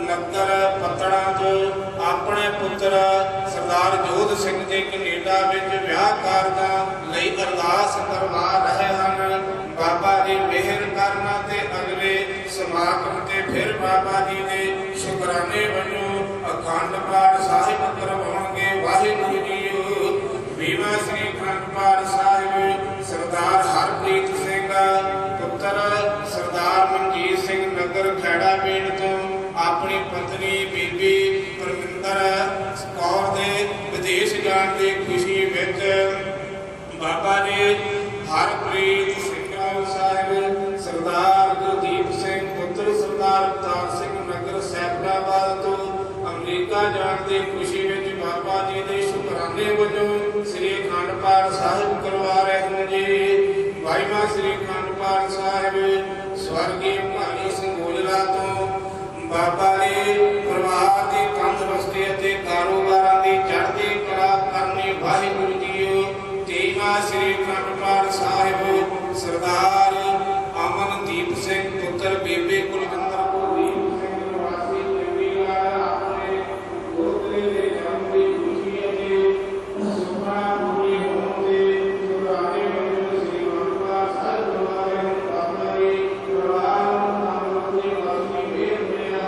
ਨਗਰ ਪੱਤਣਾ ਤੋਂ ਆਪਣੇ ਪੁੱਤਰ ਸਰਦਾਰ ਜੋਧ ਸਿੰਘ ਦੇ ਕੈਨੇਡਾ ਵਿੱਚ ਵਿਆਹ ਕਾਰਜਾਂ ਲਈ ਅਰਦਾਸ ਕਰਵਾ ਰਹੇ ਹਨ। ਬਾਬਾ ਜੀ ਮਿਹਰ ਕਰਨਾ ਤੇ ਅਗਲੇ ਸਮਾਗਮ ਤੇ ਫਿਰ ਬਾਬਾ ਜੀ ਦੇ ਸ਼ੁਕਰਾਨੇ ਵਜੋਂ ਅਖੰਡ ਪਾਠ ਸਾਹਿਬ ਕਰਵਾਉਣਗੇ। ਵਾਹਿਗੁਰੂ ਜੀ 20ਵਾਂ ਸ੍ਰੀ ਅਖੰਡ ਪਾਠ ਸਾਹਿਬ ਸਰਦਾਰ ਹਰਪ੍ਰੀਤ ਸਿੰਘ ਪੁੱਤਰ ਸਰਦਾਰ ਮਨਜੀਤ ਸਿੰਘ ਨਗਰ ਖੈੜਾ ਪੀੜ ਤੋਂ ਆਪਣੀ ਪਤਨੀ ਬੀਬੀ ਪਰਮਿੰਦਰ ਕੌਰ ਦੇ ਵਿਦੇਸ਼ ਜਾਣ ਦੀ ਖੁਸ਼ੀ ਵਿੱਚ ਬਾਬਾ ਜੀ ਹਰਪ੍ਰੀਤ ਸਿੰਘ ਸਾਹਿਬ ਸਰਦਾਰ ਗੁਰਦੀਪ ਸਿੰਘ ਪੁੱਤਰ ਸਰਦਾਰ ਅਵਤਾਰ ਸਿੰਘ ਨਗਰ ਸੈਫਰਾਬਾਦ ਤੋਂ ਅਮਰੀਕਾ ਜਾਣ ਦੀ ਖੁਸ਼ੀ ਵਿੱਚ ਬਾਬਾ ਜੀ ਦੇ ਸ਼ੁਕਰਾਨੇ ਵਜੋਂ ਸ੍ਰੀ ਅਖੰਡ ਪਾਠ ਸਾਹਿਬ ਕਰਵਾ ਰਹੇ ਹਨ ਜੀ। 22ਵਾਂ ਸ੍ਰੀ ਅਖੰਡ ਪਾਠ ਸਾਹਿਬ ਸਵਰਗੀ ਭਾਨੀ ਸਿੰਘ ਗੋਜਲਾ ਤੋਂ ਬਾਬਾ ਜੀ ਪਰਿਵਾਰ ਦੀ ਤੰਦਰੁਸਤੀ ਅਤੇ ਕਾਰੋਬਾਰਾਂ ਦੀ ਚੜ੍ਹਦੀ ਕਲਾ ਕਰਨੀ। ਵਾਹਿਗੁਰੂ ਜੀ 23ਵਾਂ ਸ੍ਰੀ ਅਖੰਡ ਪਾਠ ਸਾਹਿਬ ਸਰਦਾਰ ਅਮਨਦੀਪ ਸਿੰਘ ਪੁੱਤਰ ਬੀਬੀ ਕੁਲਵਿੰਦਰ ਕੌਰ ਸਿੰਘ ਵਾਸੀ ਚੰਡੀਗੜ੍ਹ ਆਪਣੇ ਦੋਤਰੇ ਦੇ ਜਨਮ ਦੀ ਖੁਸ਼ੀ ਅਤੇ ਸੁਖਨਾ ਪੂਰੀ ਹੋਣ ਦੇ ਸ਼ੁਕਰਾਨੇ ਵਜੋਂ ਸ੍ਰੀ ਅਖੰਡ ਪਾਠ ਸਾਹਿਬ ਕਰਵਾ ਰਹੇ ਹਨ। ਬਾਬਾ ਜੀ ਪਰਿਵਾਰ ਨੂੰ ਤੰਦਰੁਸਤੀ ਵਾਸਤੇ ਮਿਹਰ ਮਿਲਿਆ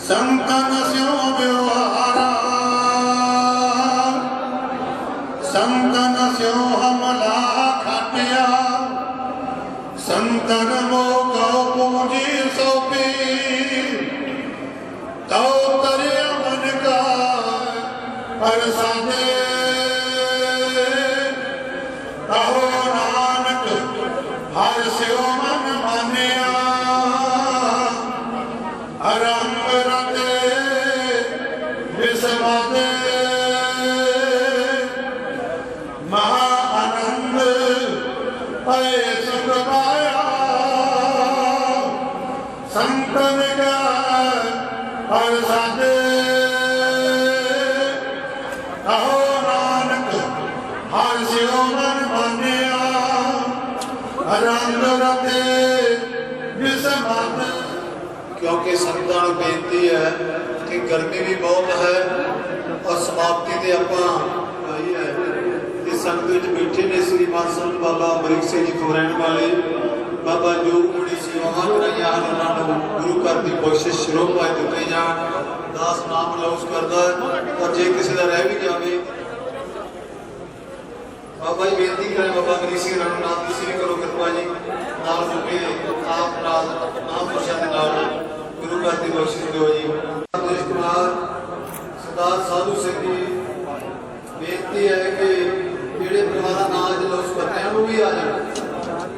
संतन स्यो व्यवहारा संतन स्यो हमला खाटिया संतन मोह पूजी सौंपी तो तरे मन का परसादे कहो नानक हर स्यो मन मानिया रंग रते विस्मदे महा आनंद पय सुख पाया संतन का परसादे कहो नानक हर स्यो मन मानिया रंग रते विस्मदे। क्योंकि संगतां नूं बेनती है कि गर्मी भी बहुत है और समाप्ति ते आपां आई है इस संगत विच बैठे ने श्री मानसंत बाबा अमरीक सिंह जी फौरैन वाले बाबा जोगमणी सेवावां कराइयां हन उन्हां नूं गुरु घर की बख्शिश शिरों पाए दिते जाण। दास नाम अलाउस करदा और जे किसी का रह भी जाए बाबा जी बेनती करें बाबा अमरीक सिंह राणा नाम की सेवा करो कृपा जी नाल हो के आप नाल महापुरुषां दे नाल गुरु घर की बख्शिश दो जी। राजेश कुमार सरदार साधु सिंह जी बेनती है कि जेड़े परिवार नाम जलूस करते हैं वो भी आ जाए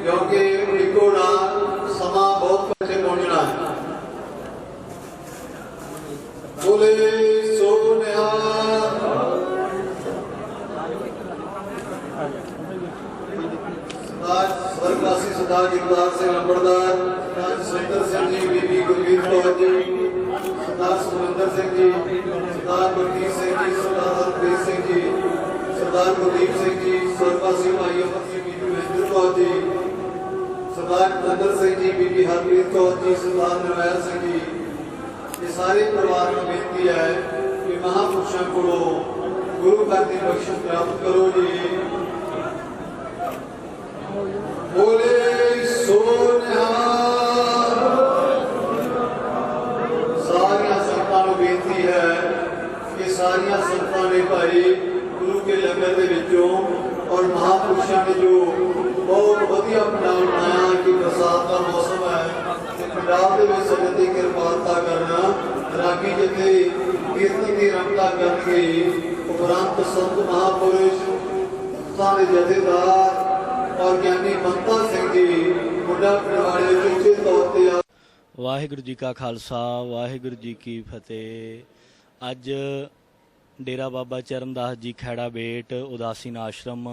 क्योंकि इको ना समा बहुत पीछे पहुंचना है। बोले सो निहाल सरदार स्वर्गवासी सरदार गिरदार सिंह लंबड़दार सरदार सुंदर सिंह जी बीबी गुरवीर कौर जी सरदार सुमंदर सिंह जी सरदार गुरदीप सिंह जी सरदार हरप्रीत सिंह जी सरदार गुरदीप सिंह जी स्वर्गवासी भाई अमर जी बीबी महेंद्र कौर जी सरदार कुलंदर सिंह जी बीबी हरप्रीत कौर जी सरदार नरवैर सिंह जी ये सारे परिवार को बेनती है कि महापुरुषों को गुरु घर की बख्शिश प्राप्त करो जी। बोले सो निहाल। सारिया संगतां नूं बेनती है कि सारिया संगतां ने भाई गुरु के लंगर के विचों और महापुरुषों ने जो बहुत वधिया पंडाल बनाया कि बरसात का मौसम है पंडाल के संगत की कृपालता करना रागी जथे कीर्तन की रमता करके उपरांत संत महापुरुष सारे जथेदार और ज्ञानी मनता सिंह जी मुंडा पिंड वाले उच्चे तौर ते वाहिगुरू जी का खालसा वाहिगुरू जी की फतेह। अज डेरा बाबा चरणदास जी खैड़ा बेट उदासीन आश्रम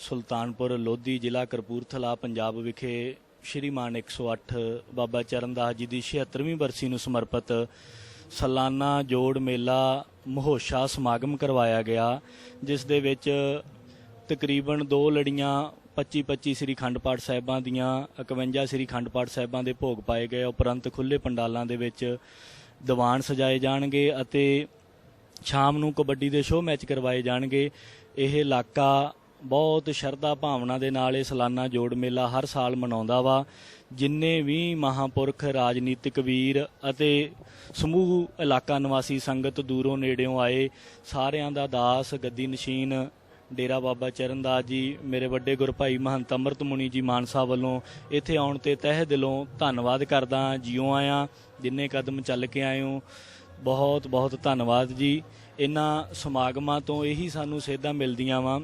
सुल्तानपुर लोधी जिला कपूरथला पंजाब विखे श्रीमान 108 बाबा चरणदास जी की 76वीं बरसी नूं समर्पित सालाना जोड़ मेला महोशा समागम करवाया गया जिस दे विच तकरीबन 2 लड़ियां 25 श्री अखंड पाठ साहिबां दियां 51 श्री अखंड पाठ साहिबां दे भोग पाए गए। उपरंत खुले पंडालां दे विच दीवान सजाए जाणगे अते शाम नूं कबड्डी दे शो मैच करवाए जाणगे। यह इलाका बहुत शरधा भावना दे नाल सालाना जोड़ मेला हर साल मनाउंदा वा। जिन्ने भी महापुरख राजनीतिक वीर अते समूह इलाका निवासी संगत दूरों नेड़ियों आए सारियां दा दास गद्दी नशीन डेरा बाबा चरणदास जी मेरे वड्डे गुरभाई महंत अमृत मुनी जी मानसा वालों इत्थे आउण ते तह दिलों धन्नवाद करदा। जियों आया जिन्ने कदम चल के आए हो बहुत बहुत धन्नवाद जी। इन्हां समागमां तो यही सानूं सेधां मिलदियां वां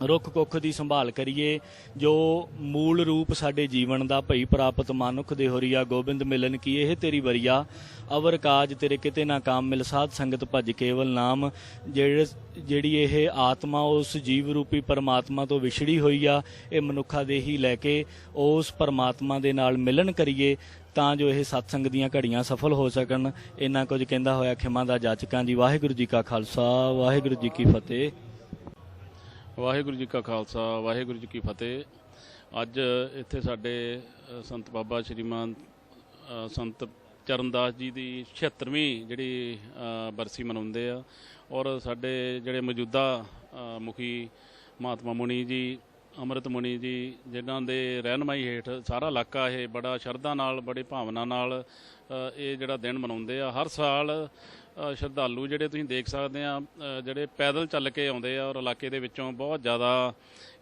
ਰੁੱਖ ਕੁੱਖ ਦੀ ਸੰਭਾਲ ਕਰੀਏ। ਜੋ ਮੂਲ ਰੂਪ ਸਾਡੇ ਜੀਵਨ ਦਾ ਭਈ ਪ੍ਰਾਪਤ ਮਾਨੁਖ ਦੇ ਹੋਰੀਆ ਗੋਬਿੰਦ ਮਿਲਨ ਕੀ ਇਹ ਤੇਰੀ ਵਰੀਆ ਅਵਰ ਕਾਜ ਤੇਰੇ ਕਿਤੇ ਨਾ ਕਾਮ ਮਿਲ ਸਾਧ ਸੰਗਤ ਭਜ ਕੇਵਲ ਨਾਮ। ਜਿਹੜੀ ਇਹ ਆਤਮਾ ਉਸ ਜੀਵ ਰੂਪੀ ਪਰਮਾਤਮਾ ਤੋਂ ਵਿਛੜੀ ਹੋਈ ਆ, ਇਹ ਮਨੁੱਖਾ ਦੇ ਹੀ ਲੈ ਕੇ ਉਸ ਪਰਮਾਤਮਾ ਦੇ ਨਾਲ ਮਿਲਨ ਕਰੀਏ ਤਾਂ ਜੋ ਇਹ ਸਤਸੰਗ ਦੀਆਂ ਘੜੀਆਂ ਸਫਲ ਹੋ ਸਕਣ। ਇੰਨਾ ਕੁਝ ਕਹਿੰਦਾ ਹੋਇਆ ਖਿਮਾ ਦਾ ਜਾਚਕਾਂ ਜੀ। ਵਾਹਿਗੁਰੂ ਜੀ ਕਾ ਖਾਲਸਾ, ਵਾਹਿਗੁਰੂ ਜੀ ਕੀ ਫਤਿਹ। ਵਾਹਿਗੁਰੂ ਜੀ ਕਾ ਖਾਲਸਾ, ਵਾਹਿਗੁਰੂ ਜੀ ਕੀ ਫਤਿਹ। ਅੱਜ ਇੱਥੇ ਸਾਡੇ ਸੰਤ ਬਾਬਾ ਸ਼੍ਰੀਮਾਨ ਸੰਤ ਚਰਨਦਾਸ ਜੀ ਦੀ 76ਵੀਂ ਜਿਹੜੀ ਬਰਸੀ ਮਨਾਉਂਦੇ ਆ, ਔਰ ਸਾਡੇ ਜਿਹੜੇ ਮੌਜੂਦਾ ਮੁਖੀ ਮਹਾਤਮਾ ਮੁਨੀ ਜੀ, ਅੰਮ੍ਰਿਤ ਮੁਨੀ ਜੀ, ਜਿਨ੍ਹਾਂ ਦੇ ਰਹਿਨਮਾਈ ਹੇਠ ਸਾਰਾ ਇਲਾਕਾ ਇਹ ਬੜਾ ਸ਼ਰਧਾ ਨਾਲ, ਬੜੀ ਭਾਵਨਾ ਨਾਲ ਇਹ ਜਿਹੜਾ ਦਿਨ ਮਨਾਉਂਦੇ ਆ। ਹਰ ਸਾਲ ਸ਼ਰਧਾਲੂ ਜਿਹੜੇ ਤੁਸੀਂ ਦੇਖ ਸਕਦੇ ਆ, ਜਿਹੜੇ ਪੈਦਲ ਚੱਲ ਕੇ ਆਉਂਦੇ ਆ, ਔਰ ਇਲਾਕੇ ਦੇ ਵਿੱਚੋਂ ਬਹੁਤ ਜ਼ਿਆਦਾ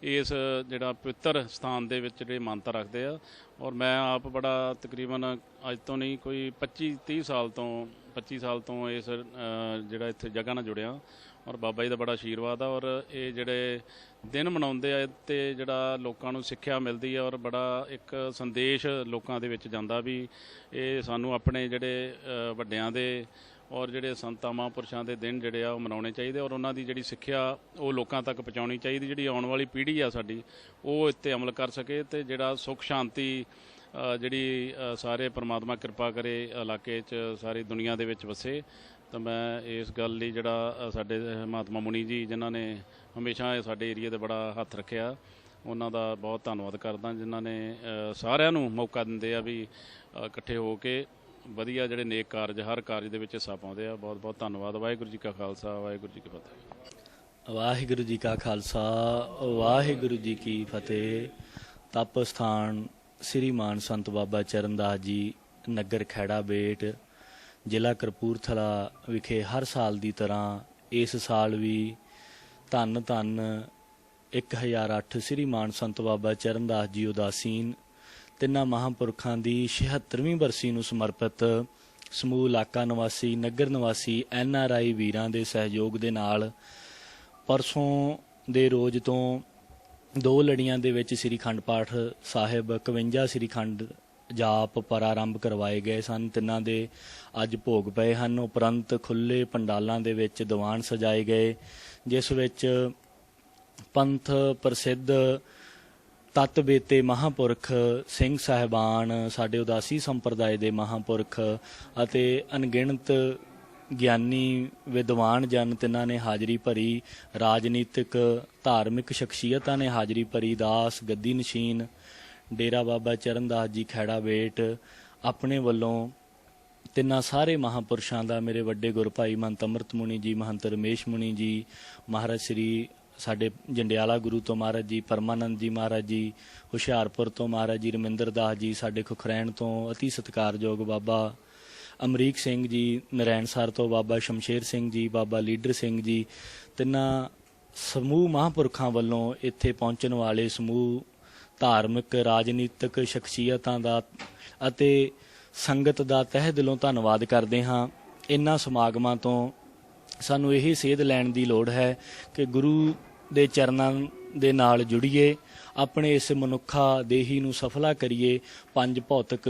ਇਸ ਜਿਹੜਾ ਪਵਿੱਤਰ ਸਥਾਨ ਦੇ ਵਿੱਚ ਜਿਹੜੇ ਮਾਨਤਾ ਰੱਖਦੇ ਆ। ਔਰ ਮੈਂ ਆਪ ਬੜਾ ਤਕਰੀਬਨ ਅੱਜ ਤੋਂ ਨਹੀਂ ਕੋਈ 25 ਸਾਲ ਤੋਂ ਇਸ ਜਿਹੜਾ ਇੱਥੇ ਜਗ੍ਹਾ ਨਾਲ ਜੁੜਿਆ, ਔਰ ਬਾਬਾ ਜੀ ਦਾ ਬੜਾ ਆਸ਼ੀਰਵਾਦ ਆ। ਔਰ ਇਹ ਜਿਹੜੇ ਦਿਨ ਮਨਾਉਂਦੇ ਆ ਤੇ ਜਿਹੜਾ ਲੋਕਾਂ ਨੂੰ ਸਿੱਖਿਆ ਮਿਲਦੀ ਆ, ਔਰ ਬੜਾ ਇੱਕ ਸੰਦੇਸ਼ ਲੋਕਾਂ ਦੇ ਵਿੱਚ ਜਾਂਦਾ ਵੀ ਇਹ ਸਾਨੂੰ ਆਪਣੇ ਜਿਹੜੇ ਵੱਡਿਆਂ ਦੇ ਔਰ ਜਿਹੜੇ ਸੰਤਾਂ ਮਹਾਂਪੁਰਸ਼ਾਂ ਦੇ ਦਿਨ ਜਿਹੜੇ ਆ ਉਹ ਮਨਾਉਣੇ ਚਾਹੀਦੇ, ਔਰ ਉਹਨਾਂ ਦੀ ਜਿਹੜੀ ਸਿੱਖਿਆ ਉਹ ਲੋਕਾਂ ਤੱਕ ਪਹੁੰਚਾਉਣੀ ਚਾਹੀਦੀ। ਜਿਹੜੀ ਆਉਣ ਵਾਲੀ ਪੀੜ੍ਹੀ ਆ ਸਾਡੀ ਉਹ ਇੱਥੇ ਅਮਲ ਕਰ ਸਕੇ ਤੇ ਜਿਹੜਾ ਸੁੱਖ ਸ਼ਾਂਤੀ ਜਿਹੜੀ ਸਾਰੇ ਪਰਮਾਤਮਾ ਕਿਰਪਾ ਕਰੇ ਇਲਾਕੇ 'ਚ, ਸਾਰੀ ਦੁਨੀਆ ਦੇ ਵਿੱਚ ਵਸੇ। ਤਾਂ ਮੈਂ ਇਸ ਗੱਲ ਲਈ ਜਿਹੜਾ ਸਾਡੇ ਮਹਾਤਮਾ ਮੁਨੀ ਜੀ ਜਿਨ੍ਹਾਂ ਨੇ ਹਮੇਸ਼ਾ ਸਾਡੇ ਏਰੀਏ 'ਤੇ ਬੜਾ ਹੱਥ ਰੱਖਿਆ, ਉਹਨਾਂ ਦਾ ਬਹੁਤ ਧੰਨਵਾਦ ਕਰਦਾ, ਜਿਨ੍ਹਾਂ ਨੇ ਸਾਰਿਆਂ ਨੂੰ ਮੌਕਾ ਦਿੰਦੇ ਆ ਵੀ ਇਕੱਠੇ ਹੋ ਕੇ ਵਧੀਆ ਜਿਹੜੇ ਨੇਕ ਕਾਰਜ ਹਰ ਕਾਰਜ ਦੇ ਵਿੱਚ ਹਿੱਸਾ ਪਾਉਂਦੇ ਆ। ਬਹੁਤ ਬਹੁਤ ਧੰਨਵਾਦ। ਵਾਹਿਗੁਰੂ ਜੀ ਕਾ ਖਾਲਸਾ, ਵਾਹਿਗੁਰੂ ਜੀ ਕੀ ਫਤਿਹ। ਵਾਹਿਗੁਰੂ ਜੀ ਕਾ ਖਾਲਸਾ, ਵਾਹਿਗੁਰੂ ਜੀ ਕੀ ਫਤਿਹ। ਤਪ ਸਥਾਨ ਸ੍ਰੀ ਮਾਨ ਸੰਤ ਬਾਬਾ ਚਰਨਦਾਸ ਜੀ, ਨਗਰ ਖੈੜਾ ਬੇਟ, ਜ਼ਿਲ੍ਹਾ ਕਪੂਰਥਲਾ ਵਿਖੇ ਹਰ ਸਾਲ ਦੀ ਤਰ੍ਹਾਂ ਇਸ ਸਾਲ ਵੀ ਧੰਨ ਧੰਨ 1008 ਸ੍ਰੀ ਮਾਨ ਸੰਤ ਬਾਬਾ ਚਰਨਦਾਸ ਜੀ ਉਦਾਸੀਨ ਤਿੰਨਾਂ ਮਹਾਂਪੁਰਖਾਂ ਦੀ 76ਵੀਂ ਬਰਸੀ ਨੂੰ ਸਮਰਪਿਤ ਸਮੂਹ ਇਲਾਕਾ ਨਿਵਾਸੀ, ਨਗਰ ਨਿਵਾਸੀ, NRI ਵੀਰਾਂ ਦੇ ਸਹਿਯੋਗ ਦੇ ਨਾਲ ਪਰਸੋਂ ਦੇ ਰੋਜ਼ ਤੋਂ 2 ਲੜੀਆਂ ਦੇ ਵਿੱਚ ਸ੍ਰੀ ਅਖੰਡ ਪਾਠ ਸਾਹਿਬ 51 ਸ੍ਰੀ ਅਖੰਡ ਜਾਪ ਪ੍ਰਾਰੰਭ ਕਰਵਾਏ ਗਏ ਸਨ। ਤਿੰਨਾਂ ਦੇ ਅੱਜ ਭੋਗ ਪਏ ਹਨ। ਉਪਰੰਤ ਖੁੱਲ੍ਹੇ ਪੰਡਾਲਾਂ ਦੇ ਵਿੱਚ ਦੀਵਾਨ ਸਜਾਏ ਗਏ, ਜਿਸ ਵਿੱਚ ਪੰਥ ਪ੍ਰਸਿੱਧ ਤਤ ਬੇਤੇ ਮਹਾਂਪੁਰਖ ਸਿੰਘ ਸਾਹਿਬਾਨ, ਸਾਡੇ ਉਦਾਸੀ ਸੰਪਰਦਾਇ ਦੇ ਮਹਾਂਪੁਰਖ ਅਤੇ ਅਣਗਿਣਤ ਗਿਆਨੀ ਵਿਦਵਾਨ ਜਨ ਤਿੰਨਾਂ ਨੇ ਹਾਜ਼ਰੀ ਭਰੀ। ਰਾਜਨੀਤਿਕ ਧਾਰਮਿਕ ਸ਼ਖਸੀਅਤਾਂ ਨੇ ਹਾਜ਼ਰੀ ਭਰੀ। ਦਾਸ ਗੱਦੀ ਨਸ਼ੀਨ ਡੇਰਾ ਬਾਬਾ ਚਰਨਦਾਸ ਜੀ ਖੈੜਾ ਬੇਟ ਆਪਣੇ ਵੱਲੋਂ ਤਿੰਨਾਂ ਸਾਰੇ ਮਹਾਂਪੁਰਸ਼ਾਂ ਦਾ, ਮੇਰੇ ਵੱਡੇ ਗੁਰੂ ਭਾਈ ਮਹੰਤ ਅੰਮ੍ਰਿਤ ਮੁਨੀ ਜੀ, ਮਹੰਤ ਰਮੇਸ਼ ਮੁਨੀ ਜੀ, ਮਹਾਰਾਜ ਸ੍ਰੀ ਸਾਡੇ ਜੰਡਿਆਲਾ ਗੁਰੂ ਤੋਂ ਮਹਾਰਾਜ ਜੀ ਪਰਮਾਨੰਦ ਜੀ ਮਹਾਰਾਜ ਜੀ, ਹੁਸ਼ਿਆਰਪੁਰ ਤੋਂ ਮਹਾਰਾਜ ਜੀ ਰਮਿੰਦਰ ਦਾਸ ਜੀ, ਸਾਡੇ ਖੁਖਰੈਣ ਤੋਂ ਅਤੀ ਸਤਿਕਾਰਯੋਗ ਬਾਬਾ ਅਮਰੀਕ ਸਿੰਘ ਜੀ, ਨਰੈਣਸਰ ਤੋਂ ਬਾਬਾ ਸ਼ਮਸ਼ੇਰ ਸਿੰਘ ਜੀ, ਬਾਬਾ ਲੀਡਰ ਸਿੰਘ ਜੀ, ਤਿੰਨਾਂ ਸਮੂਹ ਮਹਾਂਪੁਰਖਾਂ ਵੱਲੋਂ ਇੱਥੇ ਪਹੁੰਚਣ ਵਾਲੇ ਸਮੂਹ ਧਾਰਮਿਕ ਰਾਜਨੀਤਿਕ ਸ਼ਖਸੀਅਤਾਂ ਦਾ ਅਤੇ ਸੰਗਤ ਦਾ ਤਹਿ ਦਿਲੋਂ ਧੰਨਵਾਦ ਕਰਦੇ ਹਾਂ। ਇਹਨਾਂ ਸਮਾਗਮਾਂ ਤੋਂ ਸਾਨੂੰ ਇਹ ਸੇਧ ਲੈਣ ਦੀ ਲੋੜ ਹੈ ਕਿ ਗੁਰੂ ਦੇ ਚਰਨਾਂ ਦੇ ਨਾਲ ਜੁੜੀਏ, ਆਪਣੇ ਇਸ ਮਨੁੱਖਾ ਦੇਹੀ ਨੂੰ ਸਫਲਾ ਕਰੀਏ। ਪੰਜ ਭੌਤਿਕ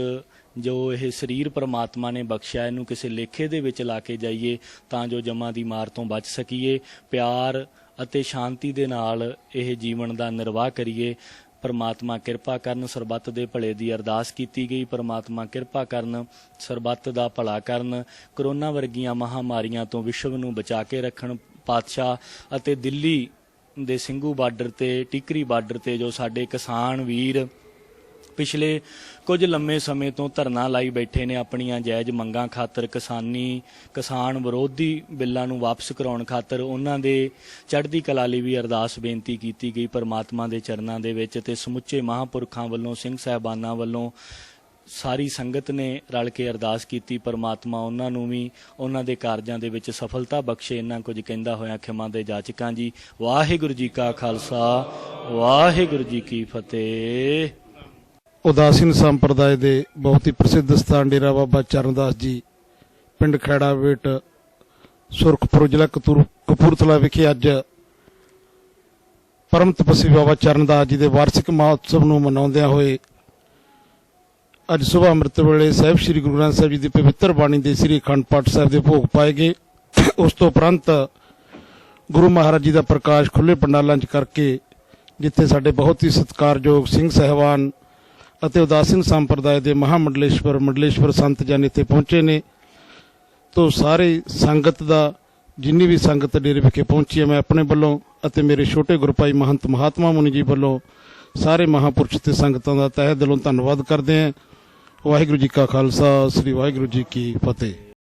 ਜੋ ਇਹ ਸਰੀਰ ਪਰਮਾਤਮਾ ਨੇ ਬਖਸ਼ਿਆ, ਇਹਨੂੰ ਕਿਸੇ ਲੇਖੇ ਦੇ ਵਿੱਚ ਲਾ ਕੇ ਜਾਈਏ ਤਾਂ ਜੋ ਜਮਾਂ ਦੀ ਮਾਰ ਤੋਂ ਬਚ ਸਕੀਏ। ਪਿਆਰ ਅਤੇ ਸ਼ਾਂਤੀ ਦੇ ਨਾਲ ਇਹ ਜੀਵਨ ਦਾ ਨਿਰਵਾਹ ਕਰੀਏ। ਪਰਮਾਤਮਾ ਕਿਰਪਾ ਕਰਨ, ਸਰਬੱਤ ਦੇ ਭਲੇ ਦੀ ਅਰਦਾਸ ਕੀਤੀ ਗਈ। ਪਰਮਾਤਮਾ ਕਿਰਪਾ ਕਰਨ, ਸਰਬੱਤ ਦਾ ਭਲਾ ਕਰਨ, ਕਰੋਨਾ ਵਰਗੀਆਂ ਮਹਾਮਾਰੀਆਂ ਤੋਂ ਵਿਸ਼ਵ ਨੂੰ ਬਚਾ ਕੇ ਰੱਖਣ ਪਾਤਸ਼ਾਹ। ਅਤੇ ਦਿੱਲੀ ਦੇ ਸਿੰਘੂ ਬਾਰਡਰ ਤੇ, ਟਿਕਰੀ ਬਾਰਡਰ ਤੇ ਜੋ ਸਾਡੇ ਕਿਸਾਨ ਵੀਰ ਪਿਛਲੇ ਕੁਝ ਲੰਮੇ ਸਮੇਂ ਤੋਂ ਧਰਨਾ ਲਾਈ ਬੈਠੇ ਨੇ ਆਪਣੀਆਂ ਜਾਇਜ਼ ਮੰਗਾਂ ਖਾਤਰ, ਕਿਸਾਨ ਵਿਰੋਧੀ ਬਿੱਲਾਂ ਨੂੰ ਵਾਪਸ ਕਰਾਉਣ ਖਾਤਰ, ਉਹਨਾਂ ਦੇ ਚੜ੍ਹਦੀ ਕਲਾ ਲਈ ਵੀ ਅਰਦਾਸ ਬੇਨਤੀ ਕੀਤੀ ਗਈ ਪਰਮਾਤਮਾ ਦੇ ਚਰਨਾਂ ਦੇ ਵਿੱਚ। ਤੇ ਸਮੁੱਚੇ ਮਹਾਂਪੁਰਖਾਂ ਵੱਲੋਂ, ਸਿੰਘ ਸਾਹਿਬਾਨਾਂ ਵੱਲੋਂ ਸਾਰੀ ਸੰਗਤ ਨੇ ਰਲ ਕੇ ਅਰਦਾਸ ਕੀਤੀ, ਪਰਮਾਤਮਾ ਉਹਨਾਂ ਨੂੰ ਵੀ ਉਹਨਾਂ ਦੇ ਕਾਰਜਾਂ ਦੇ ਵਿੱਚ ਸਫਲਤਾ ਬਖਸ਼ੇ। ਇੰਨਾ ਕੁਝ ਕਹਿੰਦਾ ਹੋਇਆ ਖਿਮਾ ਦੇ ਜਾਚਕਾਂ ਜੀ। ਵਾਹਿਗੁਰੂ ਜੀ ਕਾ ਖਾਲਸਾ, ਵਾਹਿਗੁਰੂ ਜੀ ਕੀ ਫਤਿਹ। ਉਦਾਸੀਨ ਸੰਪਰਦਾਇ ਦੇ ਬਹੁਤ ਹੀ ਪ੍ਰਸਿੱਧ ਸਥਾਨ ਡੇਰਾ ਬਾਬਾ ਚਰਨਦਾਸ ਜੀ, ਪਿੰਡ ਖੈੜਾ ਬੇਟ, ਸੁਰਖਪੁਰ, ਜ਼ਿਲ੍ਹਾ ਕਪੂਰਥਲਾ ਵਿਖੇ ਅੱਜ ਪਰਮ ਤਪਸਵੀ ਬਾਬਾ ਚਰਨਦਾਸ ਜੀ ਦੇ ਵਾਰਸ਼ਿਕ ਮਹੋਤਸਵ ਨੂੰ ਮਨਾਉਂਦਿਆਂ ਹੋਏ ਅੱਜ ਸੁਬਾਹ ਅੰਮ੍ਰਿਤ ਵੇਲੇ ਸਾਹਿਬ ਸ੍ਰੀ ਗੁਰੂ ਗ੍ਰੰਥ ਸਾਹਿਬ ਜੀ ਦੀ ਪਵਿੱਤਰ ਬਾਣੀ ਦੇ ਸ੍ਰੀ ਅਖੰਡ ਪਾਠ ਸਾਹਿਬ ਦੇ ਭੋਗ ਪਾਏ ਗਏ। ਉਸ ਤੋਂ ਉਪਰੰਤ ਗੁਰੂ ਮਹਾਰਾਜ ਜੀ ਦਾ ਪ੍ਰਕਾਸ਼ ਖੁੱਲ੍ਹੇ ਪੰਡਾਲਾਂ 'ਚ ਕਰਕੇ, ਜਿੱਥੇ ਸਾਡੇ ਬਹੁਤ ਹੀ ਸਤਿਕਾਰਯੋਗ ਸਿੰਘ ਸਾਹਿਬਾਨ ਅਤੇ ਉਦਾਸੀਨ ਸੰਪਰਦਾਇ ਦੇ ਮੰਡਲੇਸ਼ਵਰ ਸੰਤ ਜਨ ਇੱਥੇ ਪਹੁੰਚੇ ਨੇ। ਤੋਂ ਸਾਰੇ ਸੰਗਤ ਦਾ, ਜਿੰਨੀ ਵੀ ਸੰਗਤ ਡੇਰੇ ਵਿਖੇ ਪਹੁੰਚੀ ਹੈ, ਮੈਂ ਆਪਣੇ ਵੱਲੋਂ ਅਤੇ ਮੇਰੇ ਛੋਟੇ ਗੁਰੂ ਭਾਈ ਮਹੰਤ ਮਹਾਤਮਾ ਮੁਨੀ ਜੀ ਵੱਲੋਂ ਸਾਰੇ ਮਹਾਂਪੁਰਸ਼ ਤੇ ਸੰਗਤਾਂ ਦਾ ਤਹਿ ਦਿਲੋਂ ਧੰਨਵਾਦ ਕਰਦੇ ਹਾਂ। ਵਾਹਿਗੁਰੂ ਜੀ ਕਾ ਖਾਲਸਾ, ਸ੍ਰੀ ਵਾਹਿਗੁਰੂ ਜੀ ਕੀ ਫਤਿਹ।